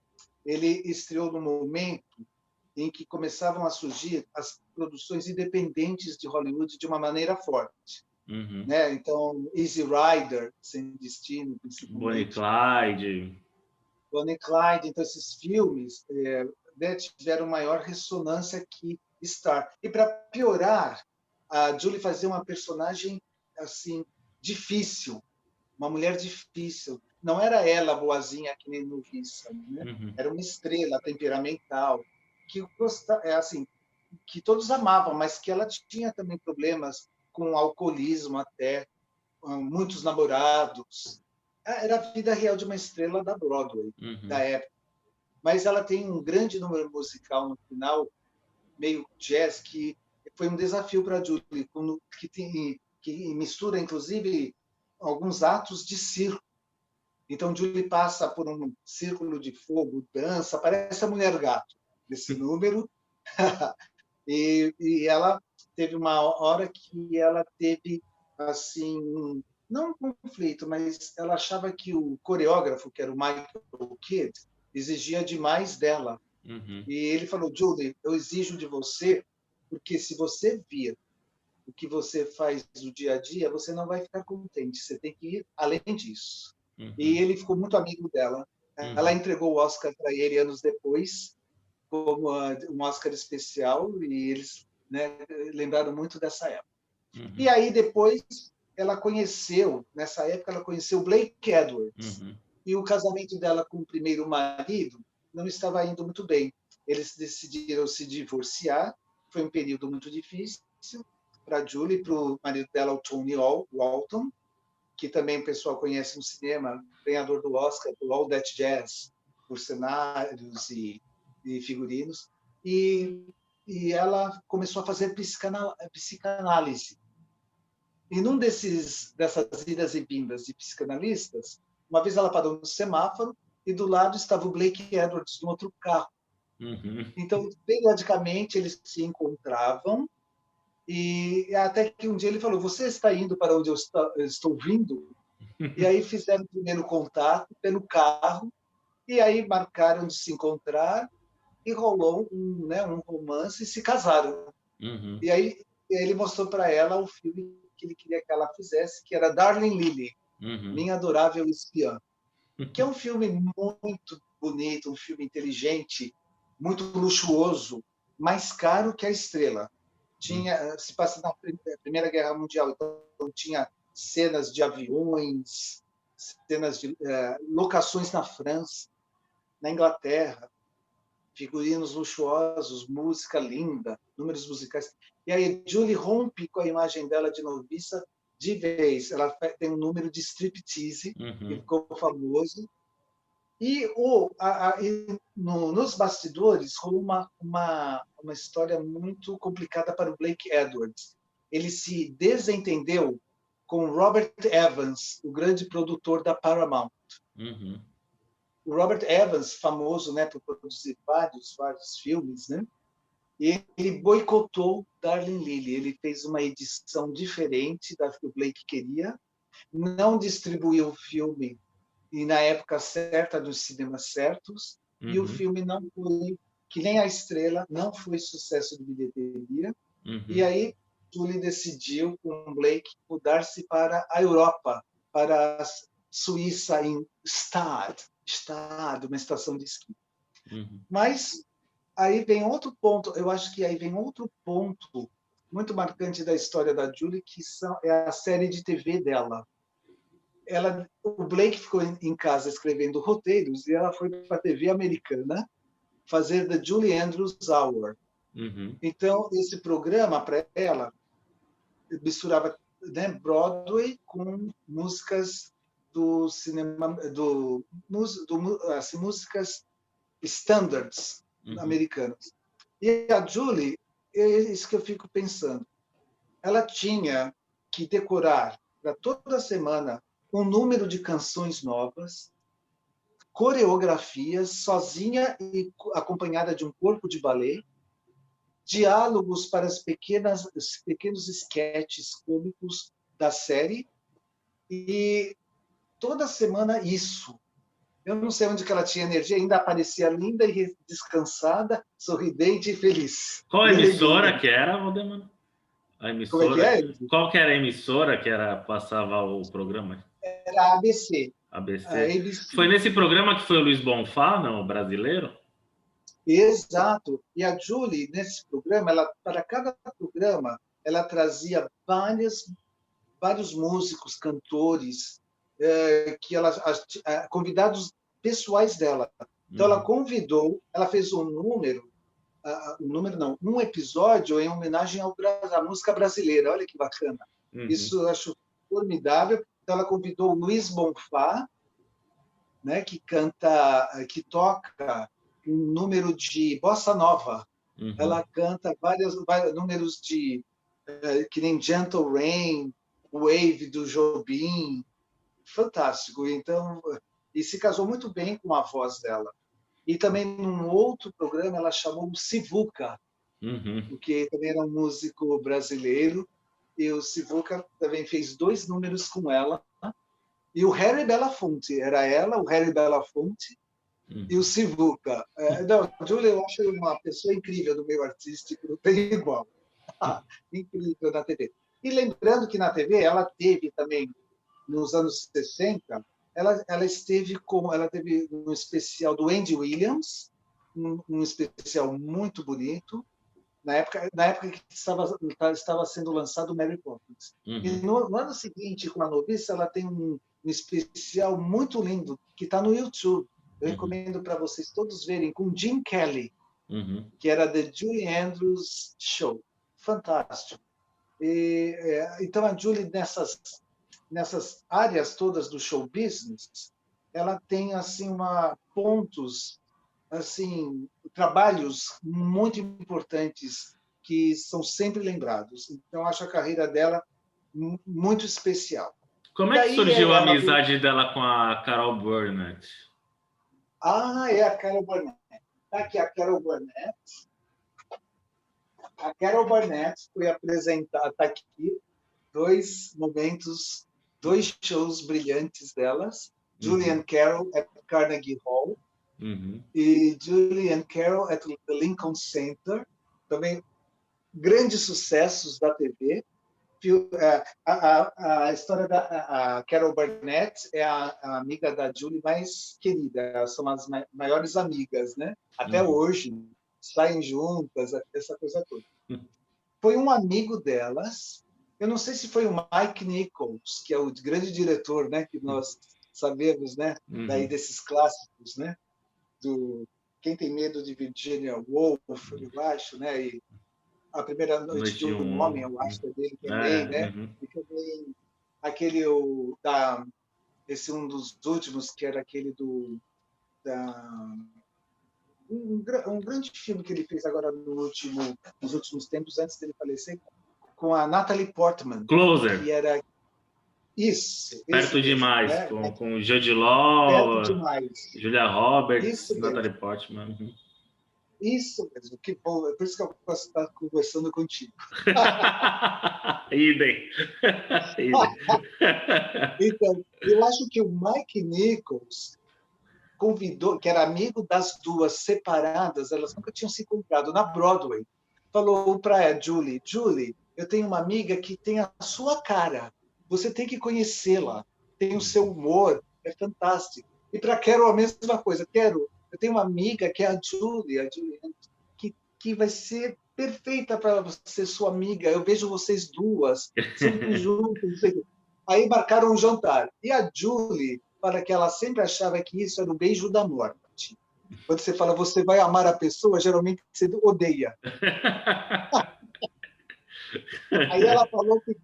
ele estreou no momento em que começavam a surgir as produções independentes de Hollywood de uma maneira forte. Né? Então, Easy Rider, Sem Destino, principalmente. Bonnie e Clyde. Então, esses filmes tiveram maior ressonância que Star. E, para piorar, a Julie fazia uma personagem assim difícil, uma mulher difícil. Não era ela boazinha que nem no Vissa, né? Era uma estrela temperamental que todos amavam, mas que ela tinha também problemas com alcoolismo até, muitos namorados. Era a vida real de uma estrela da Broadway, da época. Mas ela tem um grande número musical no final, meio jazz, que foi um desafio para a Julie, que mistura, inclusive, alguns atos de circo. Então, Julie passa por um círculo de fogo, dança, parece a Mulher Gato, nesse número. E ela teve uma hora que ela teve, assim, não um conflito, mas ela achava que o coreógrafo, que era o Michael Kidd, exigia demais dela. E ele falou: Julie, eu exijo de você, porque se você vir o que você faz no dia a dia, você não vai ficar contente, você tem que ir além disso. E ele ficou muito amigo dela. Ela entregou o Oscar para ele anos depois, como um Oscar especial, e eles, né, lembraram muito dessa época. E aí, depois, nessa época, ela conheceu Blake Edwards. E o casamento dela com o primeiro marido não estava indo muito bem. Eles decidiram se divorciar. Foi um período muito difícil para a Julie, para o marido dela, o Tony Walton, que também o pessoal conhece no cinema, ganhador do Oscar, do All That Jazz, por cenários e figurinos. E ela começou a fazer psicanálise. E num dessas idas e vindas de psicanalistas, uma vez ela parou no semáforo e do lado estava o Blake Edwards no outro carro. Uhum. Então, periodicamente, eles se encontravam e até que um dia ele falou: você está indo para onde eu estou vindo? E aí fizeram o primeiro contato pelo carro e aí marcaram de se encontrar e rolou um romance e se casaram. Uhum. E aí ele mostrou para ela o filme que ele queria que ela fizesse, que era Darling Lily, Minha Adorável Espiã, que é um filme muito bonito, um filme inteligente, muito luxuoso, mais caro que a Estrela. Se passa na Primeira Guerra Mundial, então tinha cenas de aviões, cenas de locações na França, na Inglaterra, figurinos luxuosos, música linda, números musicais. E aí Julie rompe com a imagem dela de noviça de vez. Ela tem um número de striptease, que ficou famoso. E nos bastidores rolou uma história muito complicada para o Blake Edwards. Ele se desentendeu com Robert Evans, o grande produtor da Paramount. Uhum. O Robert Evans, famoso, né, por produzir vários filmes, né? E ele boicotou Darling Lily. Ele fez uma edição diferente da que o Blake queria, não distribuiu o filme e na época certa, dos cinemas certos, e o filme não foi, que nem A Estrela, não foi sucesso de bilheteria. E aí Julie decidiu, com Blake, mudar-se para a Europa, para a Suíça, em Stade, uma estação de esqui. Mas aí vem outro ponto, eu acho que aí vem outro ponto muito marcante da história da Julie, que é a série de TV dela. O Blake ficou em casa escrevendo roteiros e ela foi para a TV americana fazer The Julie Andrews Hour. Então, esse programa, para ela, misturava, né, Broadway com músicas do cinema, assim, músicas standards americanas. E a Julie, é isso que eu fico pensando, ela tinha que decorar para toda semana um número de canções novas, coreografias, sozinha e acompanhada de um corpo de balé, diálogos para os pequenos esquetes cômicos da série, e toda semana isso. Eu não sei onde que ela tinha energia, ainda aparecia linda e descansada, sorridente e feliz. Qual a emissora que era, Valdemar? A Como é que emissora? é? Qual que era a emissora que passava o programa? Era a ABC. ABC. A ABC. Foi nesse programa que foi o Luiz Bonfá, não, o brasileiro? Exato. E a Julie, nesse programa, para cada programa, ela trazia vários músicos, cantores, convidados pessoais dela. Então, ela fez um episódio em homenagem à música brasileira. Olha que bacana. Isso eu acho formidável. Então, ela convidou o Luiz Bonfá, né, que toca um número de bossa nova. Ela canta vários números de que nem Gentle Rain, Wave do Jobim, fantástico. Então, e se casou muito bem com a voz dela. E também num outro programa ela chamou o Sivuca, porque também era um músico brasileiro, e o Sivuca também fez 2 números com ela. E o Harry Belafonte, era ela, o Harry Belafonte e o Sivuca. Não, Julia, eu acho uma pessoa incrível do meio artístico, não tem igual. Incrível na TV. E lembrando que na TV ela teve também, nos anos 60, ela teve um especial do Andy Williams, um especial muito bonito, na época que estava sendo lançado o Mary Poppins. E no ano seguinte, com a Noviça, ela tem um especial muito lindo que está no YouTube. Eu recomendo para vocês todos verem, com Jim Kelly, que era The Julie Andrews Show. Fantástico. Então, a Julie, nessas áreas todas do show business, ela tem assim pontos, assim, trabalhos muito importantes que são sempre lembrados. Então, acho a carreira dela muito especial. Como é que surgiu a amizade dela com a Carol Burnett? É a Carol Burnett. Está aqui a Carol Burnett. A Carol Burnett foi apresentada, está aqui, 2 momentos, 2 shows brilhantes delas. Julie and Carol at Carnegie Hall e Julie and Carol at the Lincoln Center. Também grandes sucessos da TV. A história da Carol Burnett é a amiga da Julie mais querida. Elas são as maiores amigas, né? Até hoje, saem juntas, essa coisa toda. Foi um amigo delas. Eu não sei se foi o Mike Nichols, que é o grande diretor, né? Que nós sabemos, né? Daí desses clássicos, né? Do Quem Tem Medo de Virginia Woolf, eu acho, né? E A Primeira Noite de um Homem, eu acho que é dele também, né? E também aquele, esse um dos últimos, que era aquele um grande filme que ele fez agora nos últimos tempos, antes dele falecer, com a Natalie Portman. Closer. Que era isso. Perto demais, né? com o Jude Law, Julia Roberts, Natalie Portman. Isso mesmo, que bom. É por isso que eu posso estar conversando contigo. Idem. Então, eu acho que o Mike Nichols convidou, que era amigo das duas separadas, elas nunca tinham se encontrado, na Broadway. Falou para a Julie, eu tenho uma amiga que tem a sua cara. Você tem que conhecê-la. Tem o seu humor, é fantástico. E para Carol a mesma coisa. Carol, eu tenho uma amiga que é a Julie que vai ser perfeita para você, sua amiga. Eu vejo vocês duas, sempre juntas. Aí marcaram um jantar. E a Julie fala que ela sempre achava que isso era o beijo da morte. Quando você fala você vai amar a pessoa, geralmente você odeia. Aí ela falou que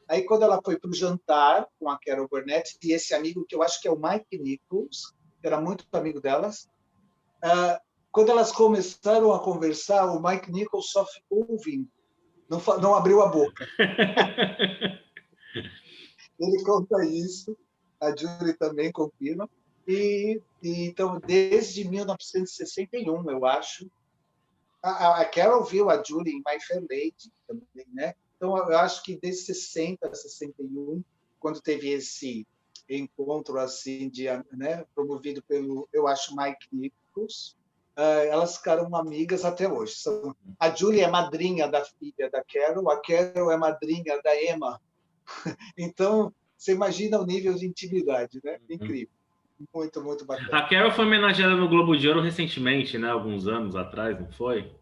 Aí, quando ela foi para o jantar com a Carol Burnett e esse amigo, que eu acho que é o Mike Nichols, que era muito amigo delas, quando elas começaram a conversar, o Mike Nichols só ficou ouvindo, não abriu a boca. Ele conta isso, a Julie também confirma. Então, desde 1961, eu acho, a Carol viu a Julie em My Fair Lady também, né? Então, eu acho que desde 60 a 61, quando teve esse encontro assim, né, promovido pelo, eu acho, Mike Nichols, elas ficaram amigas até hoje. A Julie é madrinha da filha da Carol, a Carol é madrinha da Emma. Então, você imagina o nível de intimidade, né? Incrível. Muito, muito bacana. A Carol foi homenageada no Globo de Ouro recentemente, né? Alguns anos atrás, não foi?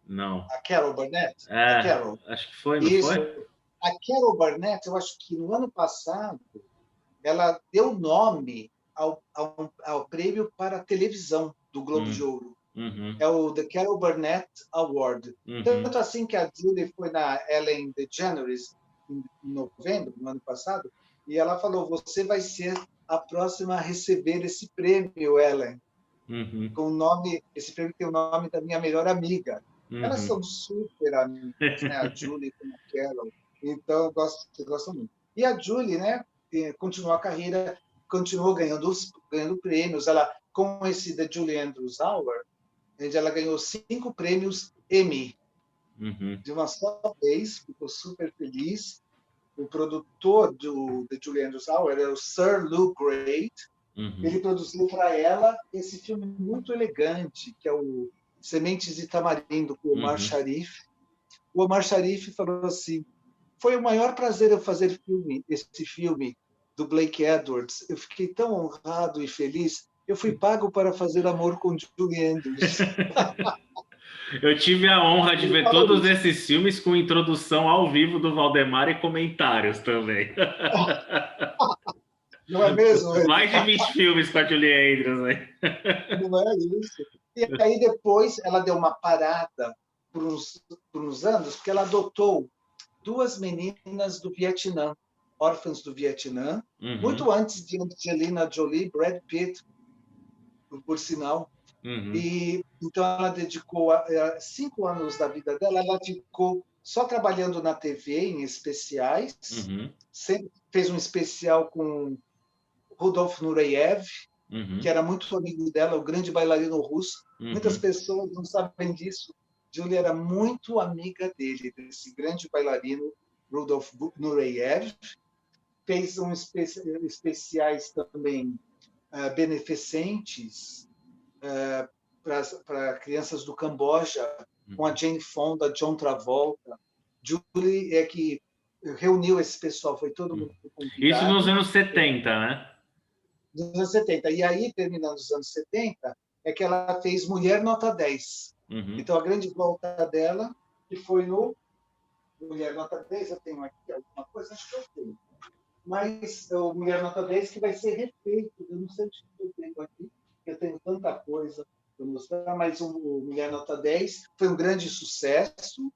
Não. A Carol Burnett? A Carol. Acho que foi, não Isso. foi? A Carol Burnett, eu acho que no ano passado, ela deu nome ao prêmio para a televisão do Globo de Ouro. É o The Carol Burnett Award. Tanto assim que a Julie foi na Ellen DeGeneres em novembro, no ano passado, e ela falou, você vai ser a próxima a receber esse prêmio, Ellen. Com o nome, esse prêmio tem o nome da minha melhor amiga. Elas são super amigas, né? A Julie com a Carol. Então, eu gosto muito. E a Julie, né? Continuou a carreira, continuou ganhando prêmios. Ela, com esse The Julie Andrews Hour, ela ganhou 5 prêmios Emmy. De uma só vez, ficou super feliz. O produtor do The Julie Andrews Hour era o Sir Lou Great. Ele produziu para ela esse filme muito elegante, que é o Sementes de Tamarindo, com o Omar Sharif. O Omar Sharif falou assim, foi o maior prazer eu fazer esse filme do Blake Edwards. Eu fiquei tão honrado e feliz. Eu fui pago para fazer amor com Julie Andrews. Eu tive a honra de Ele ver falou todos isso. esses filmes com introdução ao vivo do Valdemar e comentários também. Não é mesmo? Mais de 20 filmes com a Julie Andrews, né? Não é isso. E aí depois ela deu uma parada por uns anos, porque ela adotou duas meninas do Vietnã, órfãs do Vietnã, Uhum, muito antes de Angelina Jolie, Brad Pitt, por sinal. uhum, E então ela dedicou 5 anos da vida dela, ela ficou só trabalhando na TV em especiais. uhum, Sempre fez um especial com Rudolf Nureyev, que uhum, era muito amigo dela, o grande bailarino russo. Muitas uhum. pessoas não sabem disso. Julia era muito amiga dele, desse grande bailarino Rudolf Nureyev. Fez especiais também beneficentes para crianças do Camboja, com a Jane Fonda, John Travolta. Julie é que reuniu esse pessoal, foi todo mundo Isso nos convidado, anos 70, né? dos anos 70. E aí, terminando os anos 70, é que ela fez Mulher Nota 10. Uhum. Então, a grande volta dela, que foi no Mulher Nota 10, eu tenho aqui alguma coisa, acho que eu tenho. Mas o Mulher Nota 10 que vai ser refeito, eu não sei o que eu tenho aqui, eu tenho tanta coisa para mostrar, mas o Mulher Nota 10 foi um grande sucesso,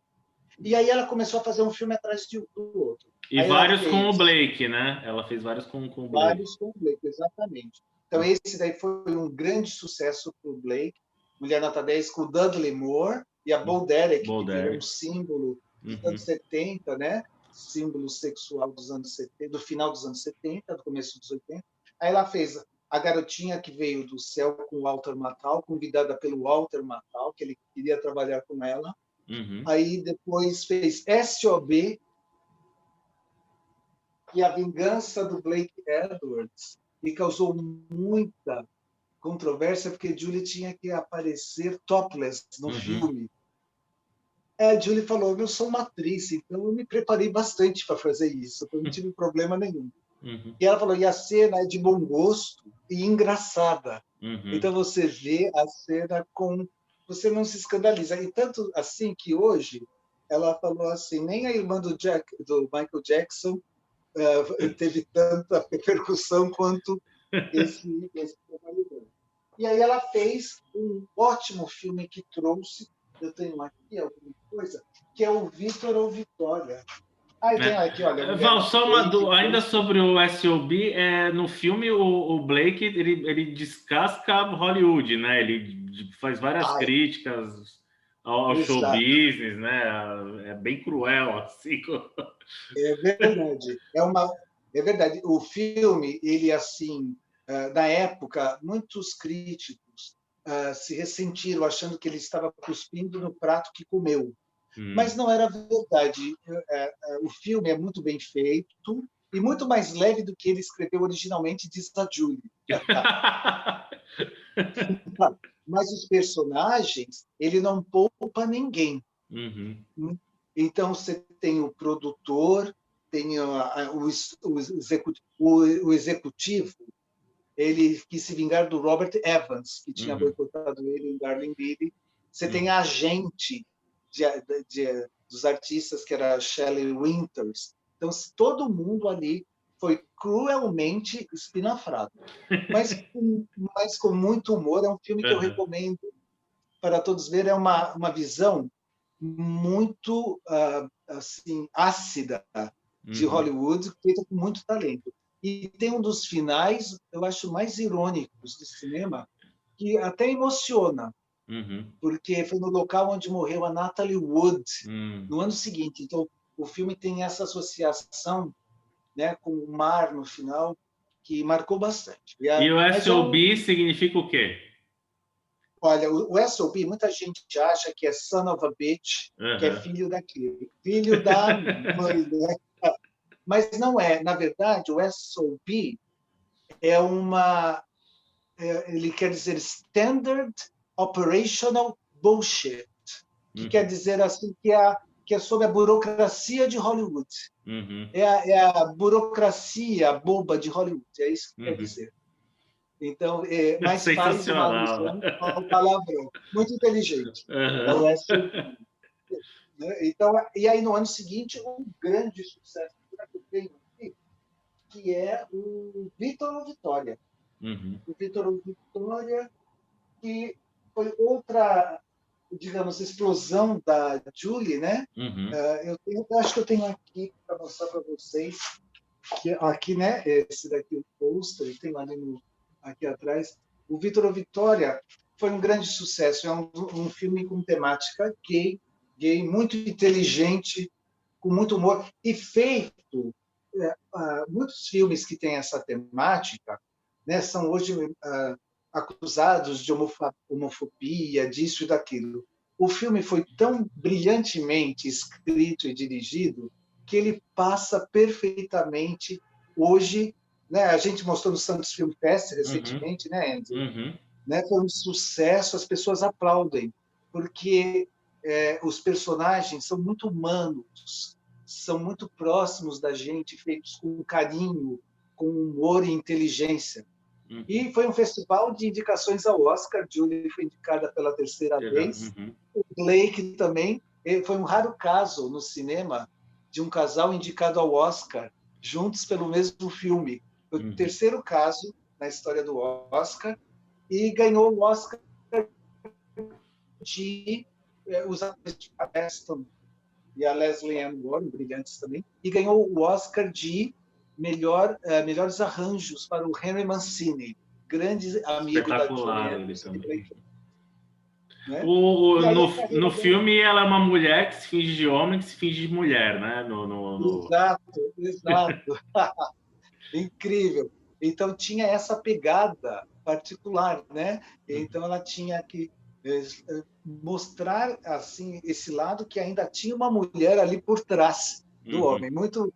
e aí ela começou a fazer um filme atrás do outro. E Aí ela vários com o fez Blake, né? Ela fez vários com o Blake. vários com o Blake, exatamente. Então, esse daí foi um grande sucesso para o Blake. Mulher Nota 10 com o Dudley Moore e a Bo Derek, que virou um Bolder. símbolo dos Uhum. anos 70, né? Símbolo sexual dos anos 70, do final dos anos 70, do começo dos 80. Aí ela fez A Garotinha que Veio do Céu com o Walter Matthau, convidada pelo Walter Matthau, que ele queria trabalhar com ela. Uhum. Aí depois fez S.O.B., e A Vingança do Blake Edwards, e causou muita controvérsia porque Julie tinha que aparecer topless no Uhum. filme. A Julie falou: eu sou uma atriz, então eu me preparei bastante para fazer isso, eu não tive problema nenhum. Uhum. E ela falou: e a cena é de bom gosto e engraçada. Uhum. Então você vê a cena com. Você não se escandaliza. E tanto assim que hoje ela falou assim: nem a irmã do Michael Jackson teve tanta repercussão quanto esse trabalho dela. E aí ela fez um ótimo filme que trouxe, eu tenho aqui alguma coisa, que é o Vitor ou Vitória. Ah, eu tenho aqui, olha, Mulher Val, Nota só uma 10, ainda sobre o S.O.B., no filme o Blake ele descasca Hollywood, né? Ele faz várias ah, críticas ao show exato, business, né? É bem cruel, assim. é verdade. É verdade. O filme, ele assim, na época, muitos críticos se ressentiram, achando que ele estava cuspindo no prato que comeu. Mas não era verdade. O filme é muito bem feito e muito mais leve do que ele escreveu originalmente, diz a Julie. Mas os personagens, ele não poupa ninguém. Uhum, Então, você tem o produtor, tem o executivo, ele quis se vingar do Robert Evans, que tinha uhum, boicotado ele em Darling Baby. Você tem uhum, a agente dos artistas, que era a Shelley Winters. Então, todo mundo ali foi cruelmente espinafrado. Mas com muito humor, é um filme que eu uhum, recomendo para todos verem. É uma visão muito assim ácida de uhum, Hollywood, feita com muito talento. E tem um dos finais, eu acho, mais irônicos do cinema, que até emociona, uhum, porque foi no local onde morreu a Natalie Wood, uhum. no ano seguinte. Então, o filme tem essa associação, né, com o mar no final, que marcou bastante. E o Mas é S.O.B. significa o quê? olha, o S.O.B., muita gente acha que é son of a bitch, que é Uhum. filho daquele, filho da mãe, né? Mas não é. Na verdade, o S.O.B. é ele quer dizer Standard Operational Bullshit, que quer Uhum, dizer assim que é sobre a burocracia de Hollywood. uhum, É a burocracia boba de Hollywood, é isso que quer uhum. dizer. Então, mais faz uma Sensacional, alusão né? ao palavrão. Muito inteligente. É o Aham. Lester Young, né? Então, e aí, no ano seguinte, um grande sucesso que eu tenho aqui, que é o Vitor Vitória. Uhum. O Vitor Vitória, que foi outra, digamos, explosão da Julie, né? Uhum. Eu acho que eu tenho aqui para mostrar para vocês, que aqui, né? Esse daqui, o pôster, tem ali aqui atrás. O Vitor Vitória foi um grande sucesso. É um filme com temática gay, muito inteligente, com muito humor e feito. Muitos filmes que têm essa temática, né, são hoje acusados de homofobia, disso e daquilo. O filme foi tão brilhantemente escrito e dirigido que ele passa perfeitamente hoje, né? A gente mostrou no Santos Film Fest Uhum. recentemente, né, Andy? Uhum. Né? Foi um sucesso, as pessoas aplaudem, porque os personagens são muito humanos, são muito próximos da gente, feitos com carinho, com humor e inteligência. Uhum. E foi um festival de indicações ao Oscar. Julie foi indicada pela terceira vez. Uhum. O Blake também. Foi um raro caso no cinema de um casal indicado ao Oscar juntos pelo mesmo filme. Foi o Uhum. terceiro caso na história do Oscar e ganhou o Oscar de os atores a Aston e a Leslie Ann Warren, brilhantes também, e ganhou o Oscar de melhores arranjos para o Henry Mancini, grande amigo da Julie Espetacular ele Andrews e também. Blake, né? O, E aí a no carreira dela... filme, ela é uma mulher que se finge de homem, que se finge de mulher, né? Exato, exato. Incrível. Então tinha essa pegada particular, né? Então ela tinha que mostrar assim esse lado que ainda tinha uma mulher ali por trás do Uhum. homem. Muito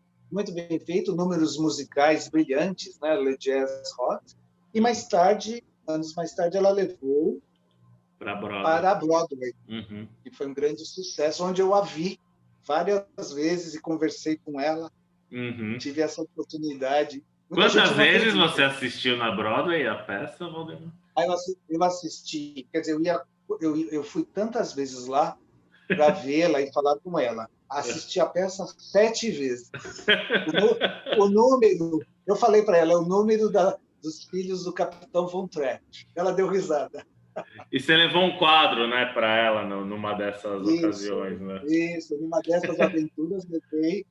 bem feito, números musicais brilhantes, né? Le Jazz Hot. E Uhum. mais tarde, anos mais tarde, ela levou Para Broadway. para a Broadway, Uhum. que foi um grande sucesso, onde eu a vi várias vezes e conversei com ela. Uhum. Tive essa oportunidade. Muita gente Quantas não vezes acredita. você assistiu na Broadway a peça, Valdemar? Aí eu assisti, quer dizer, eu fui tantas vezes lá para vê-la e falar com ela. Assisti a peça 7 vezes. O número, eu falei para ela, é o número dos filhos do Capitão Von Trapp. Ela deu risada. E você levou um quadro, né, para ela numa dessas Isso, ocasiões, né? isso. Numa dessas aventuras, levei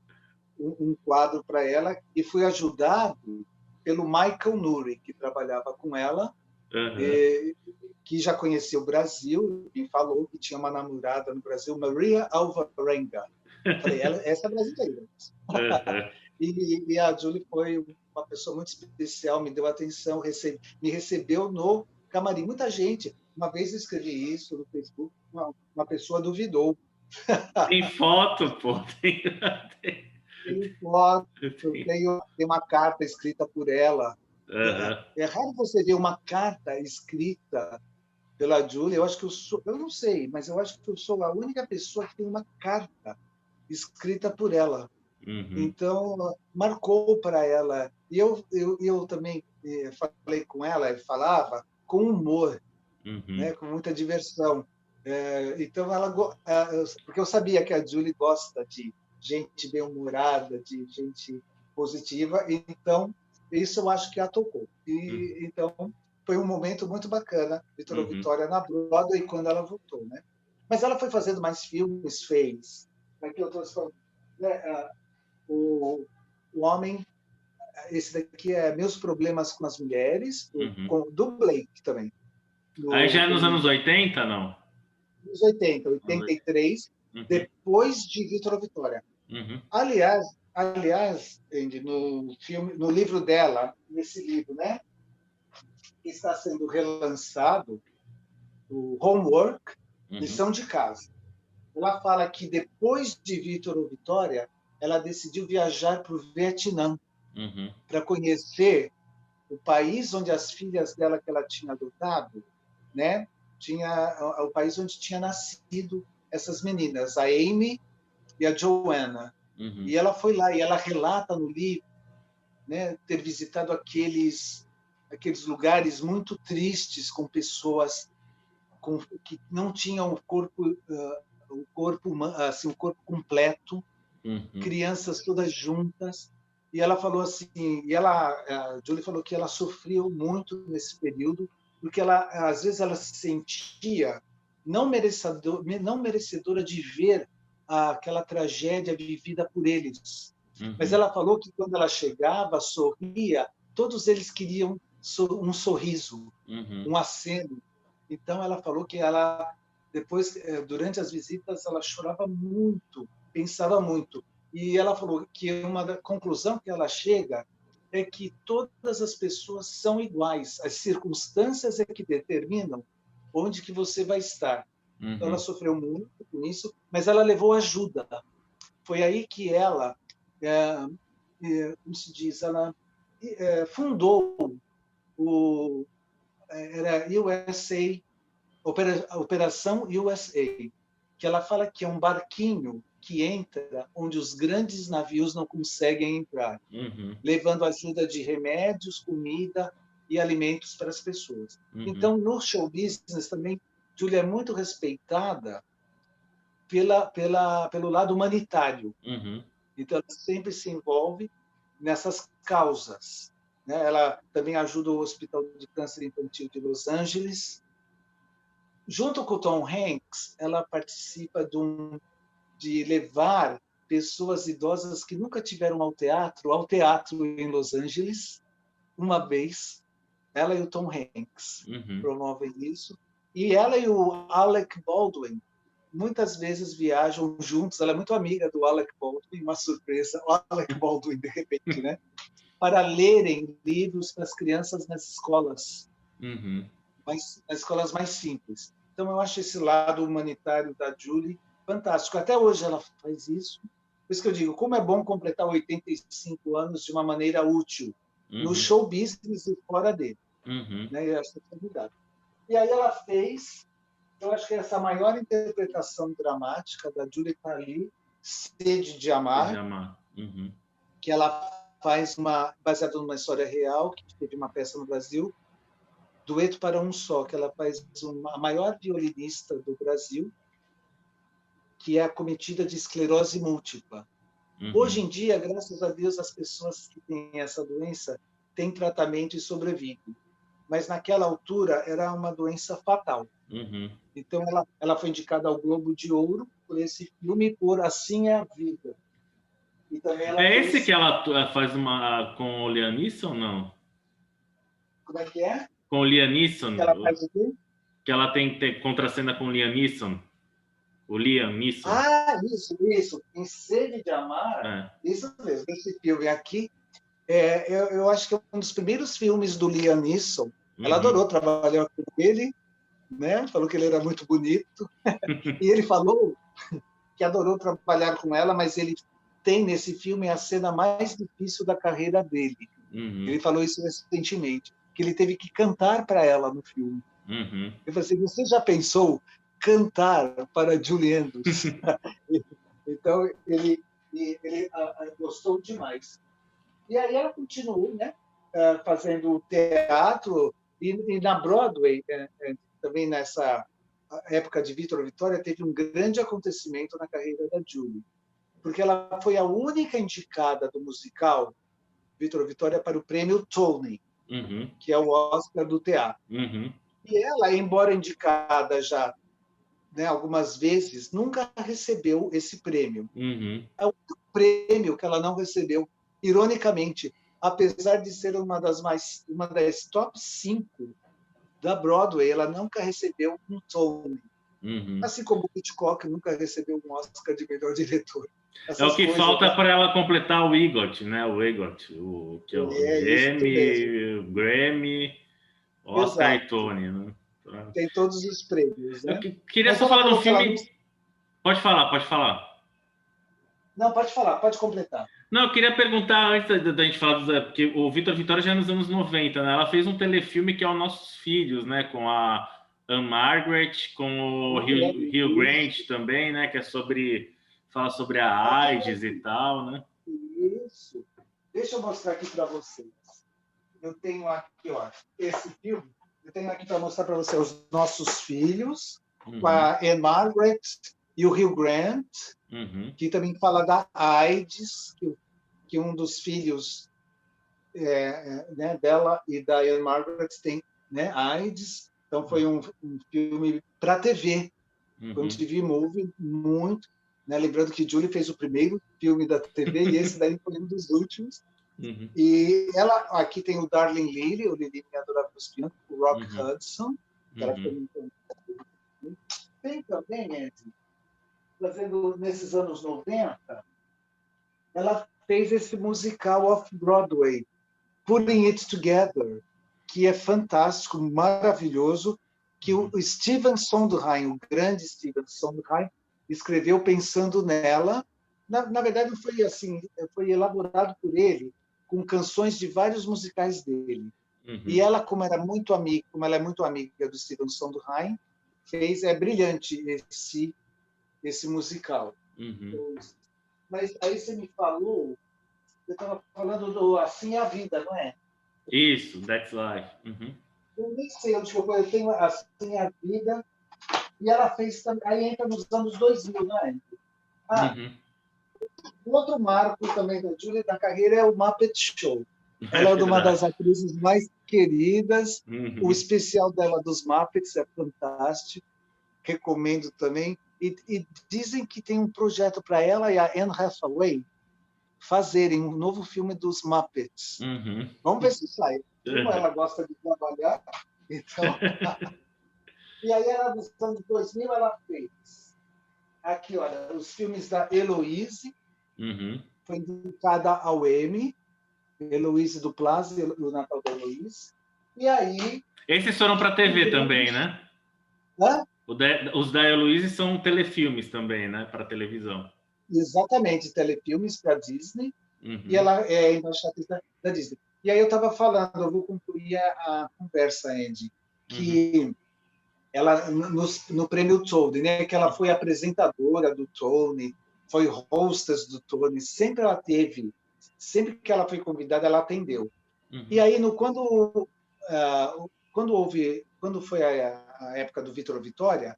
um quadro para ela e fui ajudado pelo Michael Nuri, que trabalhava com ela, Uhum. que já conhecia o Brasil e falou que tinha uma namorada no Brasil, Maria Alvarenga. Falei, essa é brasileira. Uhum. E a Julie foi uma pessoa muito especial, me deu atenção, me recebeu no camarim. Muita gente, uma vez eu escrevi isso no Facebook, uma pessoa duvidou. Tem foto, pô. Tem foto, Tem. tem uma carta escrita por ela. Uhum. É raro você ver uma carta escrita pela Julie. Eu acho que eu não sei, mas eu acho que eu sou a única pessoa que tem uma carta escrita por ela. Uhum. Então, marcou para ela. E eu também falei com ela, falava com humor, Uhum. né, com muita diversão. Então, porque eu sabia que a Julie gosta de gente bem-humorada, de gente positiva, então isso eu acho que a tocou. Uhum. Então, foi um momento muito bacana, Vitor Uhum. Vitória na Broadway, quando ela voltou, né? Mas ela foi fazendo mais filmes, fez. Aqui eu estou falando, né, o, o homem, esse daqui é Meus Problemas com as Mulheres, Uhum. do Blake também, Aí já é nos tem anos 80, não? nos 80, Anos 80. 83, Uhum. depois de Vitor Vitória. Uhum. Aliás, Andy, no filme, no livro dela, nesse livro, né, que está sendo relançado, o Homework, Uhum. Lição de Casa. Ela fala que depois de Vitor Vitória, ela decidiu viajar para o Vietnã Uhum. para conhecer o país onde as filhas dela que ela tinha adotado, né, o país onde tinha nascido essas meninas, a Amy e a Joanna. Uhum. E ela foi lá e ela relata no livro, né, ter visitado aqueles lugares muito tristes com pessoas que não tinham o corpo assim, o corpo completo, crianças todas juntas. E ela falou assim, a Julie falou que ela sofreu muito nesse período, porque às vezes ela se sentia não merecedora de ver aquela tragédia vivida por eles. Mas ela falou que quando ela chegava, sorria, todos eles queriam um sorriso, um aceno. Então ela falou que depois, durante as visitas, ela chorava muito, pensava muito. E ela falou que uma conclusão que ela chega é que todas as pessoas são iguais, as circunstâncias é que determinam onde que você vai estar. Então ela sofreu muito com isso, mas ela levou ajuda. Foi aí que ela, como se diz, ela fundou era USA, Operação USA, que ela fala que é um barquinho que entra onde os grandes navios não conseguem entrar, levando ajuda de remédios, comida e alimentos para as pessoas. Então, no show business também, Julia é muito respeitada pelo lado humanitário. Então, ela sempre se envolve nessas causas. Né? Ela também ajuda o Hospital de Câncer Infantil de Los Angeles. Junto com o Tom Hanks, ela participa de levar pessoas idosas que nunca tiveram ao teatro em Los Angeles, uma vez. Ela e o Tom Hanks promovem isso. E ela e o Alec Baldwin muitas vezes viajam juntos. Ela é muito amiga do Alec Baldwin, uma surpresa, o Alec Baldwin, de repente, né? Para lerem livros para as crianças nas escolas, nas escolas mais simples. Então, eu acho esse lado humanitário da Julie fantástico. Até hoje ela faz isso. Por isso que eu digo, como é bom completar 85 anos de uma maneira útil, no show business e fora dele. Né? Eu acho que é verdade. E aí ela fez, eu acho que essa maior interpretação dramática da Julie está ali, Sede de Amar, que ela faz baseada numa história real, que teve uma peça no Brasil, Dueto para um Só, que ela faz a maior violinista do Brasil, que é acometida de esclerose múltipla. Hoje em dia, graças a Deus, as pessoas que têm essa doença têm tratamento e sobrevivem. Mas naquela altura era uma doença fatal. Então ela foi indicada ao Globo de Ouro por esse filme, por Assim é a Vida. E também ela esse que ela faz com o Liam Neeson ou não? Como é que é? Com o Liam Neeson. Que ela faz o quê? Que ela tem contracena com o Liam Neeson. O Liam Neeson. Ah, isso. Em Sede de Amar, isso mesmo. Esse filme aqui, eu acho que é um dos primeiros filmes do Liam Neeson. Ela adorou trabalhar com ele, né? Falou que ele era muito bonito. E ele falou que adorou trabalhar com ela, mas ele tem nesse filme a cena mais difícil da carreira dele. Ele falou isso recentemente, que ele teve que cantar para ela no filme. Eu falei assim, você já pensou cantar para Julie Andrews? Então, ele gostou demais. E aí ela continuou, né, fazendo teatro, e na Broadway, também nessa época de Vitor Vitória, teve um grande acontecimento na carreira da Julie, porque ela foi a única indicada do musical Vitor Vitória para o prêmio Tony, que é o Oscar do teatro. E ela, embora indicada já, né, algumas vezes, nunca recebeu esse prêmio. É o prêmio que ela não recebeu, ironicamente, apesar de ser uma das top 5 da Broadway, ela nunca recebeu um Tony. Assim como o Hitchcock nunca recebeu um Oscar de melhor diretor. É o que falta para ela completar o EGOT, né? O EGOT, que é o Grammy, Oscar e Tony, né? Tem todos os prêmios, né? Eu queria só falar do filme. Pode falar. Não, pode falar, pode completar. Não, eu queria perguntar antes da gente falar, porque o Vitor Vitória já é nos anos 90, né? Ela fez um telefilme que é o Nossos Filhos, né? Com a Anne Margaret, com o Hugh Grant também, né? Que fala sobre a AIDS e tal, né? Isso. Deixa eu mostrar aqui para vocês. eu tenho aqui, ó, esse filme. Eu tenho aqui para mostrar para você os nossos filhos, com a Anne Margaret e o Hugh Grant, que também fala da AIDS, que um dos filhos né, dela e da Anne Margaret tem, né, AIDS. Então foi um filme para TV, foi um TV movie muito, né? Lembrando que Julie fez o primeiro filme da TV e esse daí foi um dos últimos. E ela aqui tem o Darling Lily, o Lily Minha Adorável Espiã, o Rock Hudson, que ela foi muito. Tem também, Ed, fazendo nesses anos 90, ela fez esse musical off-Broadway, Putting It Together, que é fantástico, maravilhoso, que o Stephen Sondheim, o grande Stephen Sondheim, escreveu pensando nela. Na verdade, foi assim, foi elaborado por ele com canções de vários musicais dele. E ela, como ela é muito amiga do Stephen Sondheim, é brilhante esse musical. Mas aí você me falou, eu estava falando do Assim é a Vida, não é? Isso, That's Life. Eu nem sei onde eu tenho Assim é a Vida, e ela fez também, aí entra nos anos 2000, não é? Outro marco também da Julie da carreira é o Muppet Show. Ela é uma das atrizes mais queridas. O especial dela dos Muppets é fantástico. Recomendo também. E dizem que tem um projeto para ela e a Anne Hathaway fazerem um novo filme dos Muppets. Vamos ver se sai. Como ela gosta de trabalhar, então... E aí, ela, nos anos 2000, ela fez aqui, olha, os filmes da Heloise, foi indicada ao Emmy, Heloise do Plaza e o Natal da Heloise. E aí... Esses foram para TV também, né? Hã? Os da Heloise são telefilmes também, né? Para televisão. Exatamente, telefilmes para Disney. E ela é embaixadora da Disney. E aí eu estava falando, eu vou concluir a conversa, Andy, que ela, no prêmio Tony, né, que ela foi apresentadora do Tony, foi hostess do Tony, sempre ela teve, sempre que ela foi convidada, ela atendeu. E aí, quando foi a época do Vitor Vitória,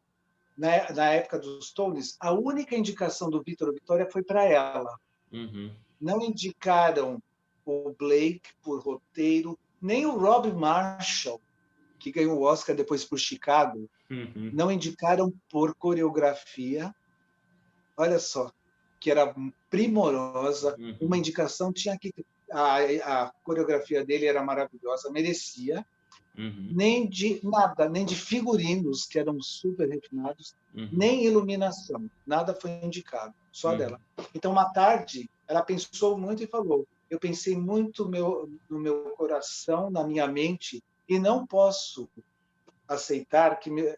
na época dos Tonys, a única indicação do Vitor Vitória foi para ela. Não indicaram o Blake por roteiro, nem o Rob Marshall, que ganhou o Oscar depois por Chicago, não indicaram por coreografia. Olha só, que era primorosa. Uma indicação tinha que... A coreografia dele era maravilhosa, merecia. Nem de nada, nem de figurinos, que eram super refinados, nem iluminação. Nada foi indicado, só dela. Então, uma tarde, ela pensou muito e falou: eu pensei muito no meu coração, na minha mente, e não posso aceitar que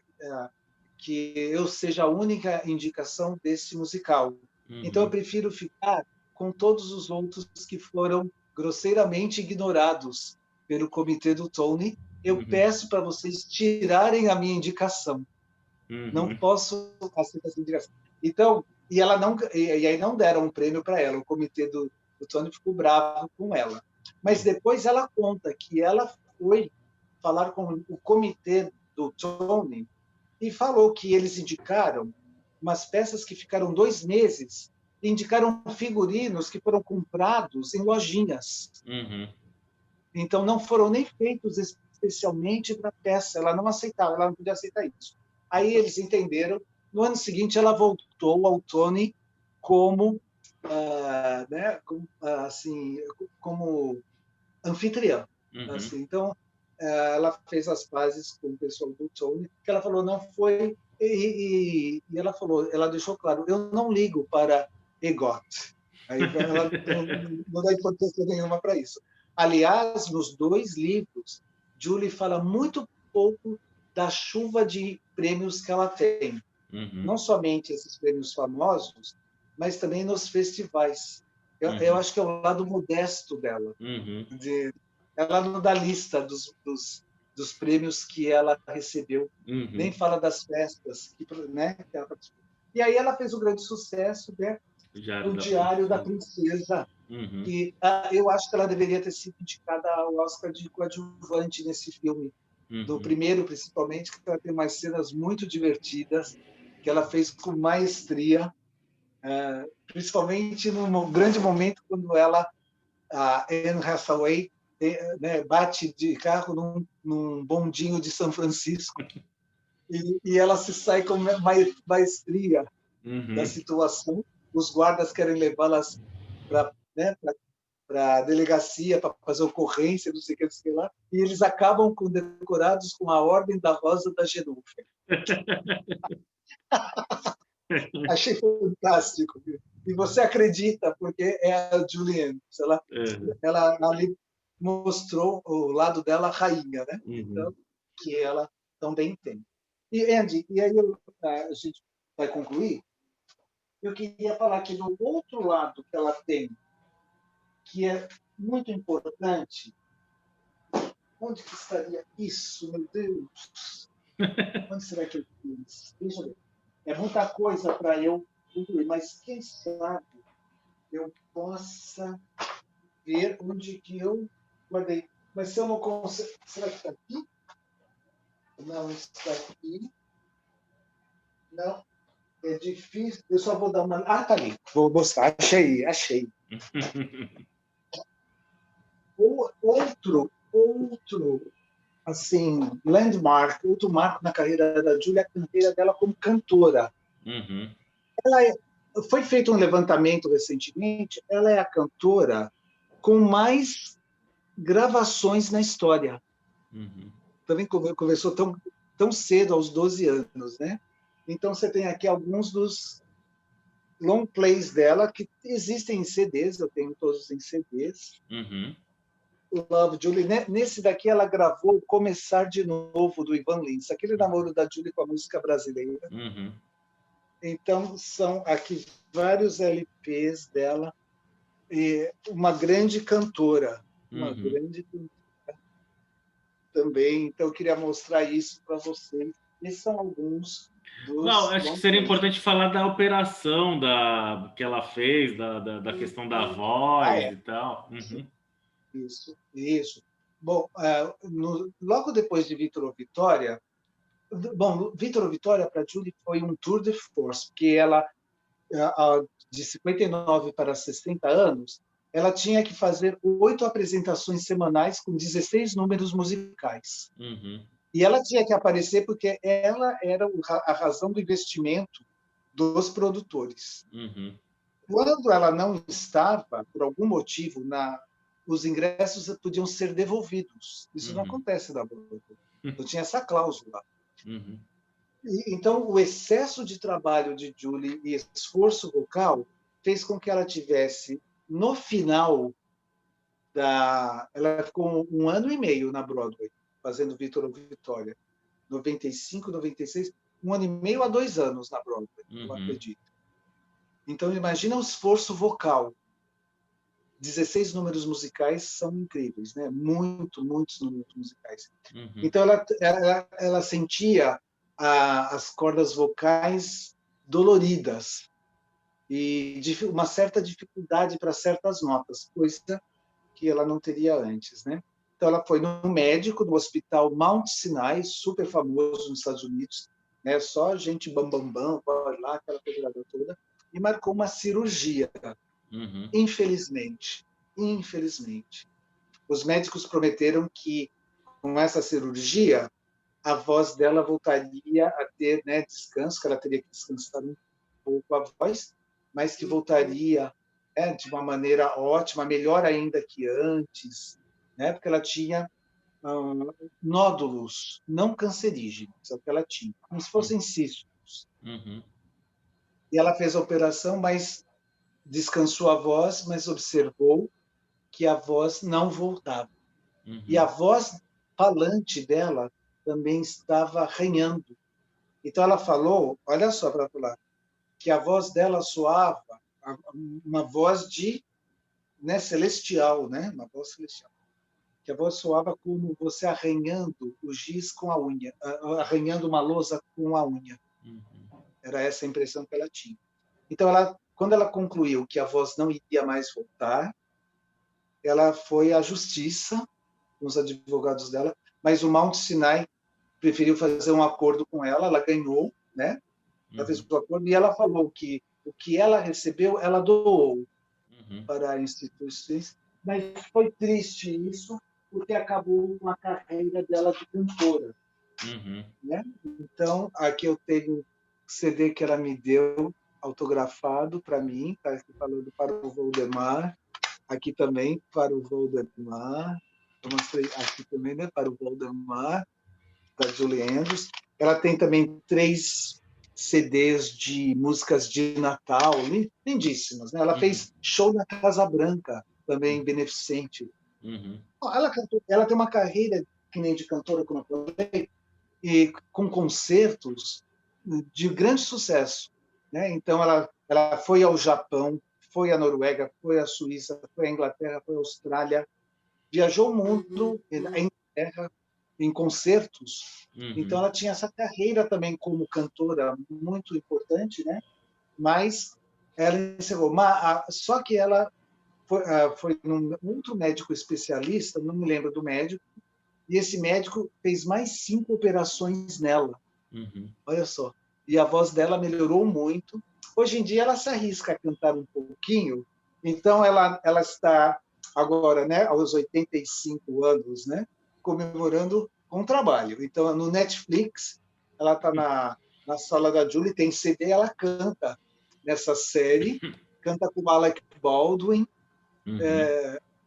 eu seja a única indicação desse musical. Então, eu prefiro ficar com todos os outros que foram grosseiramente ignorados pelo comitê do Tony. Eu peço para vocês tirarem a minha indicação. Não posso aceitar essa indicação. Então, e aí não deram um prêmio para ela. O comitê do Tony ficou bravo com ela. Mas depois ela conta que ela foi falar com o comitê do Tony e falou que eles indicaram umas peças que ficaram 2 meses e indicaram figurinos que foram comprados em lojinhas. Então, não foram nem feitos especialmente para a peça. Ela não aceitava, ela não podia aceitar isso. Aí eles entenderam. No ano seguinte, ela voltou ao Tony como, como anfitriã. Assim. Então, ela fez as pazes com o pessoal do Tony, que ela falou, não foi... E ela falou, ela deixou claro, eu não ligo para EGOT. Aí ela não dá importância nenhuma para isso. Aliás, nos 2 livros, Julie fala muito pouco da chuva de prêmios que ela tem. Não somente esses prêmios famosos, mas também nos festivais. Eu acho que é o lado modesto dela. Ela não dá lista dos prêmios que ela recebeu, nem fala das festas que ela participou. E aí ela fez um grande sucesso, né? O Diário da Princesa. Uhum. E eu acho que ela deveria ter sido indicada ao Oscar de coadjuvante nesse filme, do Uhum. primeiro, principalmente, que ela tem umas cenas muito divertidas, que ela fez com maestria, principalmente num grande momento quando a Anne Hathaway, né, bate de carro num bondinho de São Francisco e ela se sai com maestria da Uhum. situação. Os guardas querem levá-las para, né, para a delegacia para fazer ocorrência, não sei o que, não sei o que lá, e eles acabam condecorados com a Ordem da Rosa da Genúfia. Achei fantástico. E você acredita, porque é a Julianne. Uhum. Ela ali mostrou o lado dela rainha, né? Então, Uhum. que ela também tem. E, Andy, e aí a gente vai concluir. Eu queria falar que no outro lado que ela tem, que é muito importante, onde que estaria isso, meu Deus? Onde será que eu fiz? Deixa eu ver. É muita coisa para eu concluir, mas quem sabe eu possa ver onde que eu guardei. Mas se eu não consigo. Será que está aqui? Não está aqui. Não. É difícil. Eu só vou dar uma. Ah, tá ali. Vou mostrar. Achei, achei. Outro, assim, landmark, outro marco na carreira da Júlia, a carreira dela como cantora. Uhum. Foi feito um levantamento recentemente, ela é a cantora com mais gravações na história. Uhum. Também começou tão cedo, aos 12 anos, né? Então, você tem aqui alguns dos long plays dela, que existem em CDs, eu tenho todos em CDs. Uhum. Love, Julie. Nesse daqui, ela gravou Começar de Novo, do Ivan Lins, aquele namoro da Julie com a música brasileira. Uhum. Então, são aqui vários LPs dela. E uma grande cantora, uma Uhum. grande cantora também. Então, eu queria mostrar isso para vocês. Esses são alguns Não, dos acho que long seria plays. importante falar da operação que ela fez, da questão da Ah, voz é. e tal. Uhum. Isso, isso. Bom, logo depois de Vitor ou Vitória, bom, Vitor ou Vitória para Julie foi um tour de force, porque ela, de 59 para 60 anos, ela tinha que fazer 8 apresentações semanais com 16 números musicais. Uhum. E ela tinha que aparecer porque ela era a razão do investimento dos produtores. Uhum. Quando ela não estava, por algum motivo, os ingressos podiam ser devolvidos. Isso não Uhum. acontece na Broadway. Não tinha essa cláusula. Uhum. Então, o excesso de trabalho de Julie e esforço vocal fez com que ela tivesse, no final ela ficou 1 ano e meio na Broadway, fazendo Vitor ou Vitória. 95, 96, 1 ano e meio a 2 anos na Broadway, eu Uhum. acredito. Então, imagina o esforço vocal. 16 números musicais são incríveis, né? Muitos números musicais. Uhum. Então, ela sentia as cordas vocais doloridas e uma certa dificuldade para certas notas, coisa que ela não teria antes, né? Então, ela foi no médico do hospital Mount Sinai, super famoso nos Estados Unidos, né? Só gente bambambam, vai lá, aquela coisa toda, e marcou uma cirurgia. Uhum. Infelizmente. Os médicos prometeram que, com essa cirurgia, a voz dela voltaria a ter, né, descanso, que ela teria que descansar um pouco a voz, mas que voltaria, né, de uma maneira ótima, melhor ainda que antes, né, porque ela tinha nódulos não cancerígenos, é o que ela tinha, como se fossem cistos. Uhum. E ela fez a operação, mas descansou a voz, mas observou que a voz não voltava. E a Uhum. voz falante dela também estava arranhando. Então ela falou, olha só para falar, que a voz dela soava uma voz de, né, celestial, né? Uma voz celestial. Que a voz soava como você arranhando o giz com a unha, arranhando uma lousa com a unha. Uhum. Era essa a impressão que ela tinha. Então ela quando ela concluiu que a voz não iria mais voltar, ela foi à justiça com os advogados dela, mas o Mount Sinai preferiu fazer um acordo com ela, ela ganhou, né? Ela fez o acordo e ela falou que o que ela recebeu, ela doou para instituições, mas foi triste isso, porque acabou com a carreira dela de cantora. Né? Então, aqui eu tenho o CD que ela me deu, autografado para mim, tá aqui falando para o Voldemar, aqui também para o Voldemar, eu mostrei aqui também, né, para o Voldemar, da Julie Andrews. Ela tem também 3 CDs de músicas de Natal, lindíssimas. Né? Ela fez show na Casa Branca, também beneficente. Ela tem uma carreira, que nem de cantora, como eu falei, e com concertos de grande sucesso. Né? Então, ela foi ao Japão, foi à Noruega, foi à Suíça, foi à Inglaterra, foi à Austrália, viajou o mundo, a Inglaterra, em concertos. Então, ela tinha essa carreira também como cantora muito importante, né? Mas ela encerrou. Só que ela foi num outro médico especialista, não me lembro do médico, e esse médico fez mais 5 operações nela. Olha só. E a voz dela melhorou muito. Hoje em dia, ela se arrisca a cantar um pouquinho. Então, ela está agora, né, aos 85 anos, né, comemorando com trabalho. Então, no Netflix, ela está na sala da Julie, tem CD, ela canta nessa série, canta com o Alec Baldwin.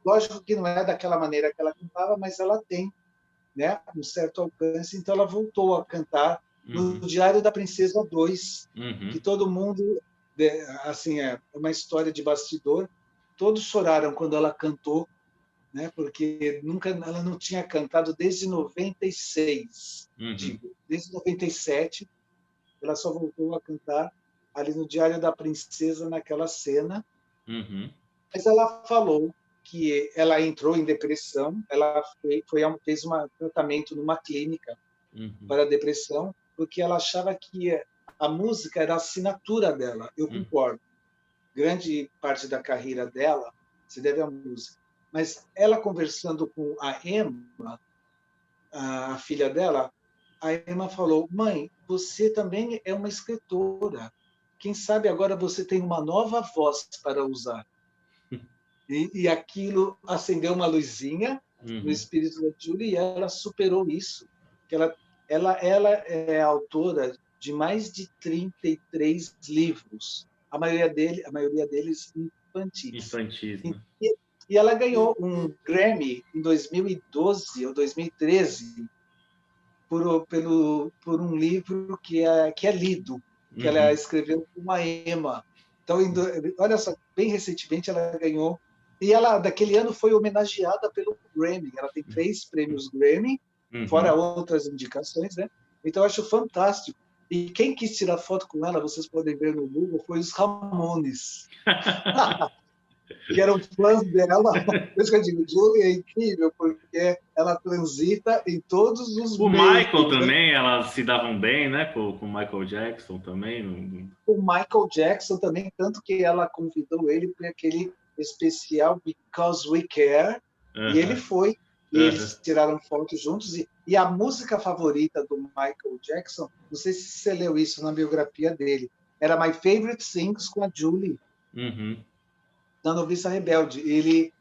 Lógico que não é daquela maneira que ela cantava, mas ela tem, né, um certo alcance. Então, ela voltou a cantar no Diário da Princesa 2, que todo mundo, assim, é uma história de bastidor, todos choraram quando ela cantou, né, porque ela não tinha cantado desde 96, digo, desde 97, ela só voltou a cantar ali no Diário da Princesa, naquela cena. Mas ela falou que ela entrou em depressão, ela fez um tratamento numa clínica para depressão, porque ela achava que a música era a assinatura dela. Eu concordo. Grande parte da carreira dela se deve à música. Mas ela conversando com a Emma, a filha dela, a Emma falou: mãe, você também é uma escritora. Quem sabe agora você tem uma nova voz para usar. E aquilo acendeu uma luzinha no espírito da Julie e ela superou isso. Ela é autora de mais de 33 livros, a maioria deles infantis. Né? E ela ganhou um Grammy em 2012 ou 2013 por um livro que é lido, que ela escreveu com a Emma. Então, olha só, bem recentemente ela ganhou. E ela, daquele ano, foi homenageada pelo Grammy. Ela tem 3 prêmios Grammy, fora outras indicações, né? Então, eu acho fantástico. E quem quis tirar foto com ela, vocês podem ver no Google, foi os Ramones. Que eram fãs dela. Por isso que eu digo, Julie é incrível, porque ela transita em todos os o meios. Michael também, elas se davam bem, né? Com o Michael Jackson também. O Michael Jackson também, tanto que ela convidou ele para aquele especial Because We Care, e ele foi. E eles tiraram fotos juntos. E a música favorita do Michael Jackson, não sei se você leu isso na biografia dele, era My Favorite Things com a Julie. Da Noviça Rebelde. Ele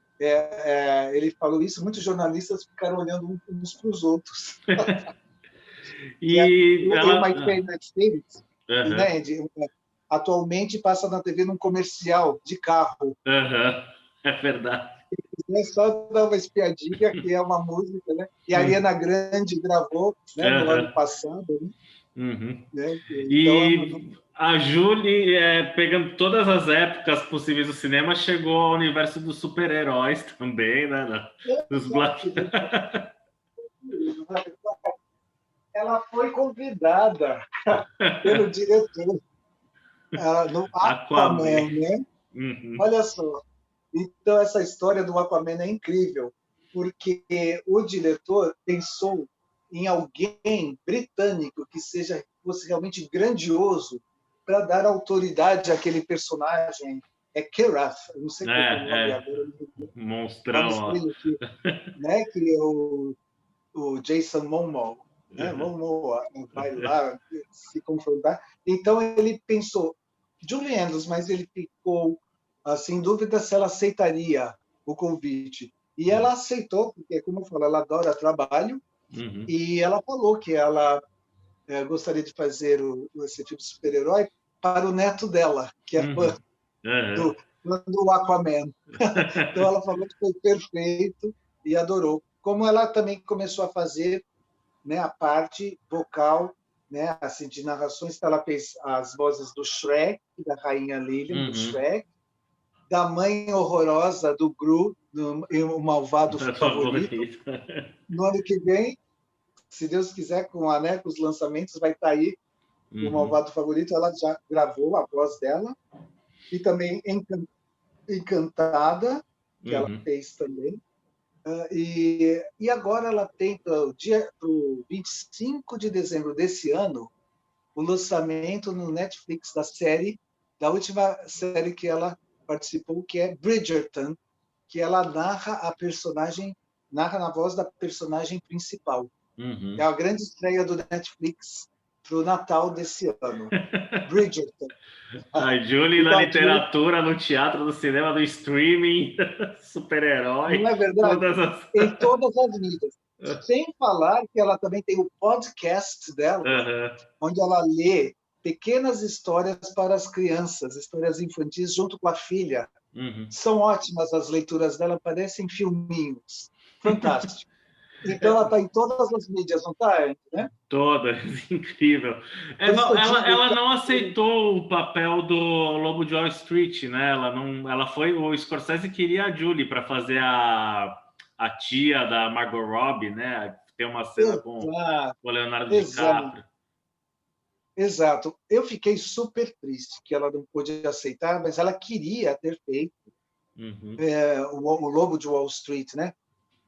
falou isso, muitos jornalistas ficaram olhando uns para os outros. E o My Favorite Things, né, atualmente passa na TV num comercial de carro. É verdade. É só dar uma espiadinha, que é uma música, né? E a Ariana Grande gravou, né, no ano passado. Né? E a Julie, pegando todas as épocas possíveis do cinema, chegou ao universo dos super-heróis também, né? Dos Black. Ela foi convidada pelo diretor no Aquaman, né? Olha só. Então, essa história do Aquaman é incrível, porque o diretor pensou em alguém britânico que fosse realmente grandioso para dar autoridade àquele personagem. É Kerath, eu não sei qual é o nome agora. Monstrão, ó. Né? Que é o Jason Momoa, né? Momoa vai lá se confrontar. Então ele pensou Julie Andrews, mas ele ficou assim, em dúvida se ela aceitaria o convite. E ela aceitou, porque, como eu falo, ela adora trabalho, e ela falou que ela gostaria de fazer esse filme de super-herói para o neto dela, que é fã do Aquaman. Então ela falou que foi perfeito e adorou. Como ela também começou a fazer, né, a parte vocal, né, assim, de narrações, então ela fez as vozes do Shrek, da rainha Lilian, do Shrek, da mãe horrorosa do Gru, o malvado favorito. No ano que vem, se Deus quiser, com os lançamentos, vai estar aí o malvado favorito. Ela já gravou a voz dela. E também Encantada, que ela fez também. E agora ela tem, para o 25 de dezembro desse ano, o lançamento no Netflix da última série que ela participou, que é Bridgerton, que ela narra na voz da personagem principal. É a grande estreia do Netflix para o Natal desse ano. Bridgerton. A Julie na literatura, no teatro, no cinema, no streaming, super-herói. Não é verdade? Em todas as mídias. Sem falar que ela também tem o podcast dela, onde ela lê pequenas histórias para as crianças, histórias infantis, junto com a filha. São ótimas as leituras dela, parecem filminhos. Fantástico. Então ela está em todas as mídias, não está, né? Todas, incrível. Ela não aceitou o papel do Lobo de Wall Street, né? O Scorsese queria a Julie para fazer a tia da Margot Robbie, né? Tem uma cena com o Leonardo DiCaprio. Exato. Eu fiquei super triste que ela não pôde aceitar, mas ela queria ter feito o Lobo de Wall Street, né?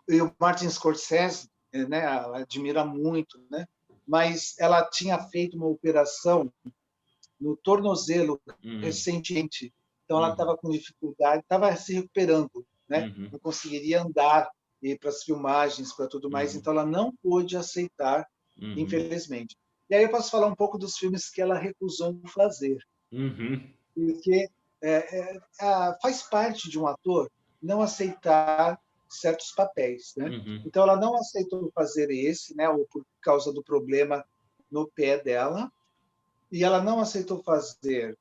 E o Martin Scorsese, né, admira muito, né? Mas ela tinha feito uma operação no tornozelo recentemente, então ela estava com dificuldade, estava se recuperando, né? Não conseguiria andar e para as filmagens, para tudo mais, então ela não pôde aceitar, infelizmente. E aí eu posso falar um pouco dos filmes que ela recusou fazer, porque faz parte de um ator não aceitar certos papéis, né? Então ela não aceitou fazer esse, né, ou por causa do problema no pé dela, e ela não aceitou fazer.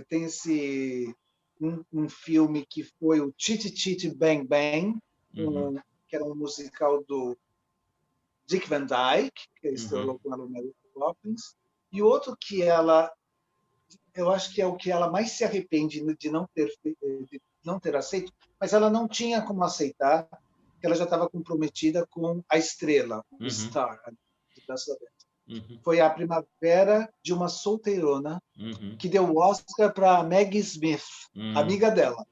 Tem esse um filme que foi o Chitty Chitty Bang Bang, que era um musical do Dick Van Dyke, que estrelou com a Mary Poppins, e outro que eu acho que é o que ela mais se arrepende de não ter aceito, mas ela não tinha como aceitar, porque ela já estava comprometida com a estrela, o Star, de Braços Abertos. Foi A Primavera de uma Solteirona, que deu o Oscar para Maggie Smith, amiga dela.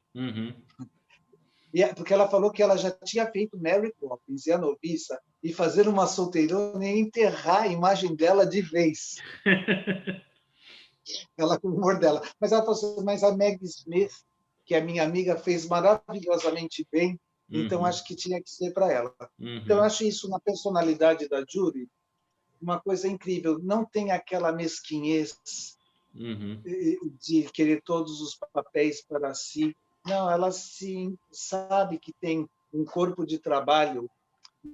Porque ela falou que ela já tinha feito Mary Poppins e A Noviça, e fazer uma solteirona e enterrar a imagem dela de vez. Ela com o humor dela. Mas ela falou assim, mas a Maggie Smith, que é minha amiga, fez maravilhosamente bem, então acho que tinha que ser para ela. Então eu acho isso na personalidade da Julie uma coisa incrível. Não tem aquela mesquinhez de querer todos os papéis para si. Não, ela sim sabe que tem um corpo de trabalho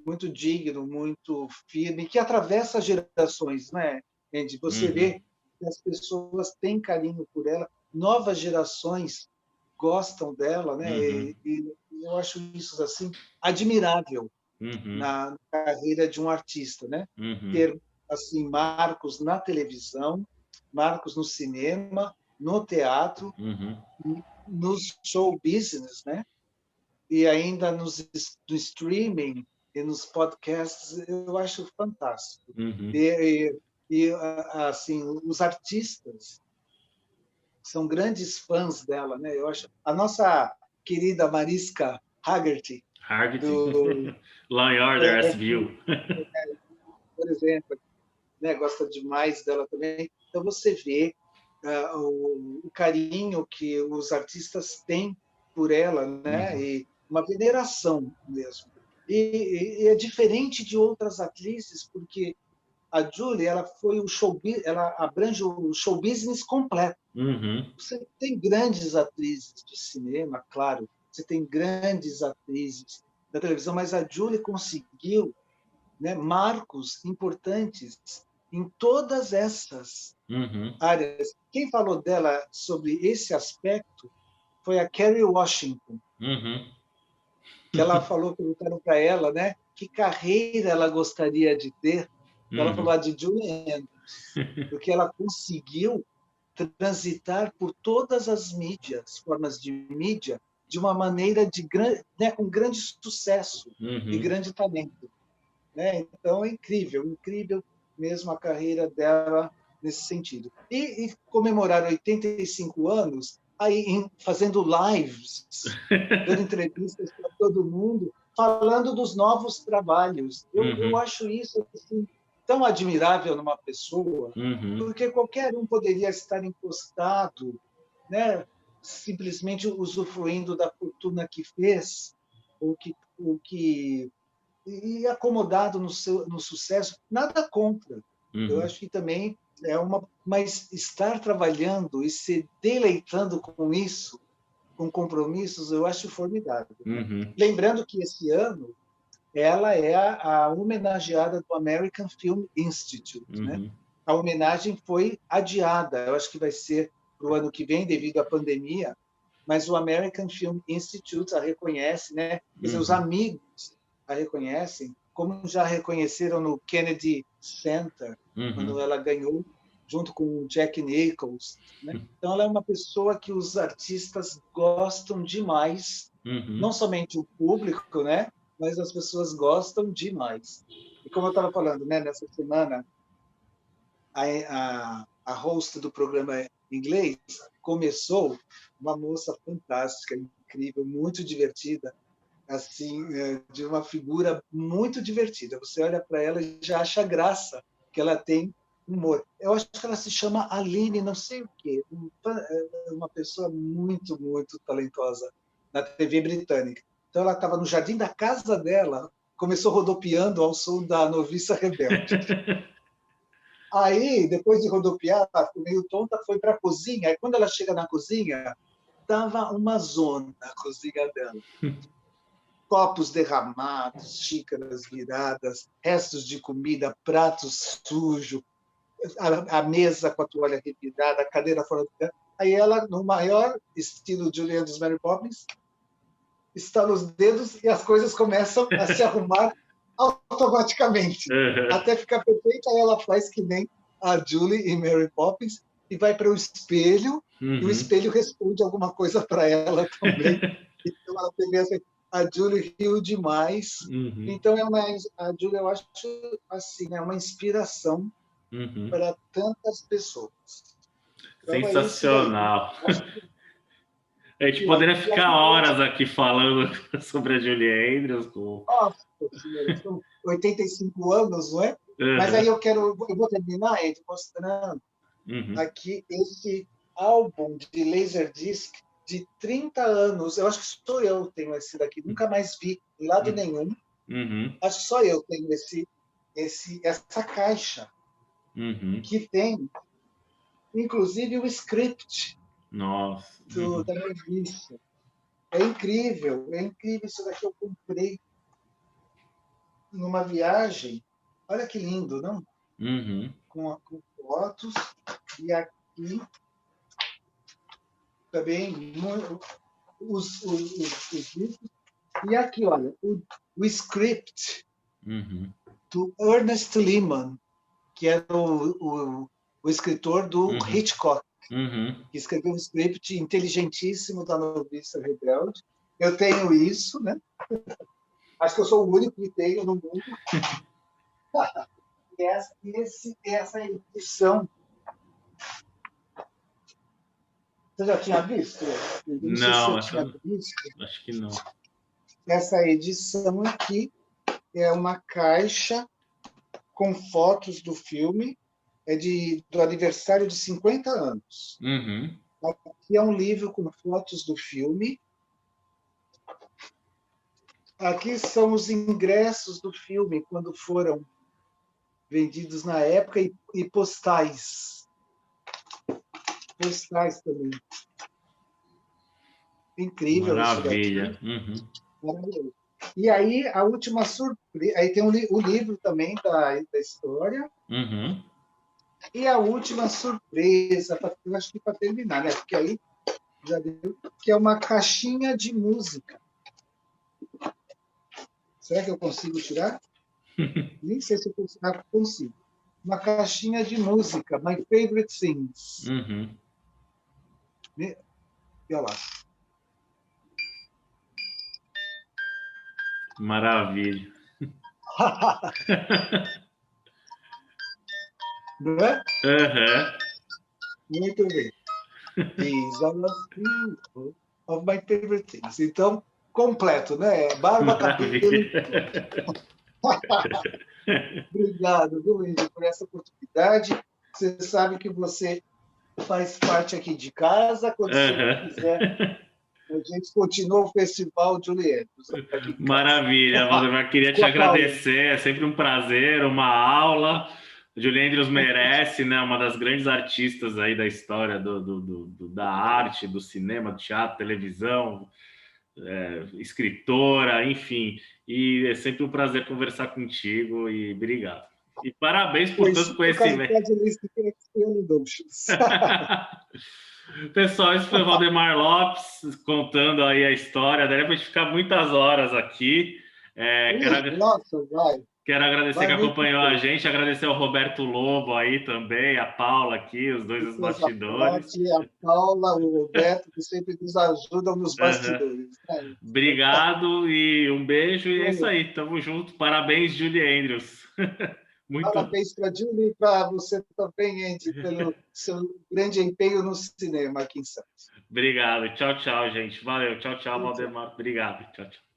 muito digno, muito firme, que atravessa gerações, né, Andy? Você vê que as pessoas têm carinho por ela, novas gerações gostam dela, né? E eu acho isso assim admirável na carreira de um artista, né? Ter assim marcos na televisão, marcos no cinema, no teatro, no show business, né? E ainda no streaming e nos podcasts, eu acho fantástico. E assim, os artistas são grandes fãs dela, né? Eu acho a nossa querida Mariska Hargitay, do Law and Order SVU, por exemplo, né? Gosta demais dela também. Então você vê o carinho que os artistas têm por ela, né? E uma veneração mesmo. E é diferente de outras atrizes, porque a Julie, ela foi ela abrange o show business completo. Uhum. Você tem grandes atrizes de cinema, claro, você tem grandes atrizes da televisão, mas a Julie conseguiu, né, marcos importantes em todas essas Uhum. áreas. Quem falou dela sobre esse aspecto foi a Kerry Washington, Uhum. que ela falou, perguntaram para ela, né, que carreira ela gostaria de ter. Ela falou Uhum. a de Julie Andrews, porque ela conseguiu transitar por todas as mídias, formas de mídia, de uma maneira né, com grande sucesso e Uhum. grande talento. Né? Então, é incrível, incrível mesmo a carreira dela nesse sentido. E comemorar 85 anos aí fazendo lives, dando entrevistas para todo mundo, falando dos novos trabalhos. Eu Uhum. acho isso assim, tão admirável numa pessoa, Uhum. porque qualquer um poderia estar encostado, né, simplesmente usufruindo da fortuna que fez, ou que e acomodado no sucesso, nada contra. Eu Uhum. acho que também é mas estar trabalhando e se deleitando com isso, com compromissos, eu acho formidável. Né? Uhum. Lembrando que esse ano ela é a homenageada do American Film Institute. Né? Uhum. A homenagem foi adiada, eu acho que vai ser para o ano que vem, devido à pandemia, mas o American Film Institute a reconhece, né? Quer dizer, os Uhum. amigos a reconhecem, como já reconheceram no Kennedy Center, quando Uhum. ela ganhou, junto com o Jack Nicholson. Né? Então, ela é uma pessoa que os artistas gostam demais, Uhum. não somente o público, né? Mas as pessoas gostam demais. E como eu estava falando, né? Nessa semana, a host do programa em inglês começou, uma moça fantástica, incrível, muito divertida, assim, de uma figura muito divertida. Você olha para ela e já acha graça que ela tem humor. Eu acho que ela se chama Aline, não sei o quê, uma pessoa muito, muito talentosa na TV britânica. Então ela estava no jardim da casa dela, começou rodopiando ao som da Noviça Rebelde. Aí, depois de rodopiar, ficou meio tonta, foi para a cozinha. Aí, quando ela chega na cozinha, estava uma zona a cozinha dela. Copos derramados, xícaras viradas, restos de comida, pratos sujos, a mesa com a toalha revirada, a cadeira fora do lugar. Aí ela, no maior estilo Julian dos Mary Poppins, estala os dedos e as coisas começam a se arrumar automaticamente. Uhum. Até ficar perfeita, ela faz que nem a Julie e Mary Poppins e vai para o espelho e o Uhum. espelho responde alguma coisa para ela também. Então ela teve essa, a Julie riu demais. Uhum. Então a Julie, eu acho assim, é uma inspiração Uhum. para tantas pessoas. Então é isso daí. Sensacional. Acho que, A gente e, poderia e ficar aqui hoje, horas aqui falando sobre a Julie Andrews. nossa senhora, são 85 anos, não é? Mas aí Uhum. eu vou terminar, Ed, mostrando Uhum. aqui esse álbum de Laserdisc de 30 anos. Eu acho que só eu tenho esse daqui, nunca mais vi em lado nenhum. Uhum. Acho que só eu tenho essa caixa Uhum. que tem, inclusive, o script Nossa. Uhum. da revista. É incrível. Isso daqui eu comprei numa viagem. Olha que lindo, não? Uhum. Com fotos. E aqui também os livros. E aqui, olha, o script Uhum. do Ernest Lehman, que era o escritor do Uhum. Hitchcock, Uhum. que escreveu um script inteligentíssimo da Noviça Rebelde. Eu tenho isso, né? Acho que eu sou o único que tenho no mundo. E essa edição, você já tinha visto? Eu não sei se Não, você essa tinha visto. acho que não. Essa edição aqui é uma caixa com fotos do filme. do aniversário de 50 anos. Uhum. Aqui é um livro com fotos do filme. Aqui são os ingressos do filme, quando foram vendidos na época, e postais. Postais também. Incrível isso Maravilha. daqui. Uhum. Maravilhoso. E aí, a última surpresa. Aí tem o livro também da história. Uhum. E a última surpresa, eu acho que para terminar, né? Porque aí já viu que é uma caixinha de música. Será que eu consigo tirar? Nem sei se eu consigo. Ah, consigo. Uma caixinha de música, My Favorite Things. Uhum. E olha lá. Maravilha. Não é? Uhum. Muito bem. These are the few of my favorite things. Então, completo, né? Barba, cabelo. Maravilha. Obrigado, viu, Índio, por essa oportunidade. Você sabe que você faz parte aqui de casa. Quando sempre quiser, Uhum. a gente continua o Festival Juliettos aqui em casa. Maravilha, Valdemar. Queria te Com a Paula. agradecer. É sempre um prazer, uma aula. Julie Andrews merece, né? Uma das grandes artistas aí da história da arte, do cinema, do teatro, televisão, escritora, enfim. E é sempre um prazer conversar contigo e obrigado. E parabéns por tanto conhecimento. Pessoal, esse foi o Valdemar Lopes contando aí a história. Daí pra gente ficar muitas horas aqui. Nossa, vai. Quero agradecer que Vai muito acompanhou a bem. gente, agradecer ao Roberto Lobo aí também, a Paula aqui, os dois Depois a bastidores. Paty, a Paula, o Roberto, que sempre nos ajudam nos Uhum. bastidores. Né? Obrigado e um beijo, e é isso Olha, aí, tamo junto. Parabéns, Julie Andrews. Muito parabéns para a Julie e para você também, Andy, pelo seu grande empenho no cinema aqui em Santos. obrigado. Tchau, tchau, gente. Valeu. Tchau, tchau, Tchau, tchau. Valdemar. Obrigado. Tchau, tchau.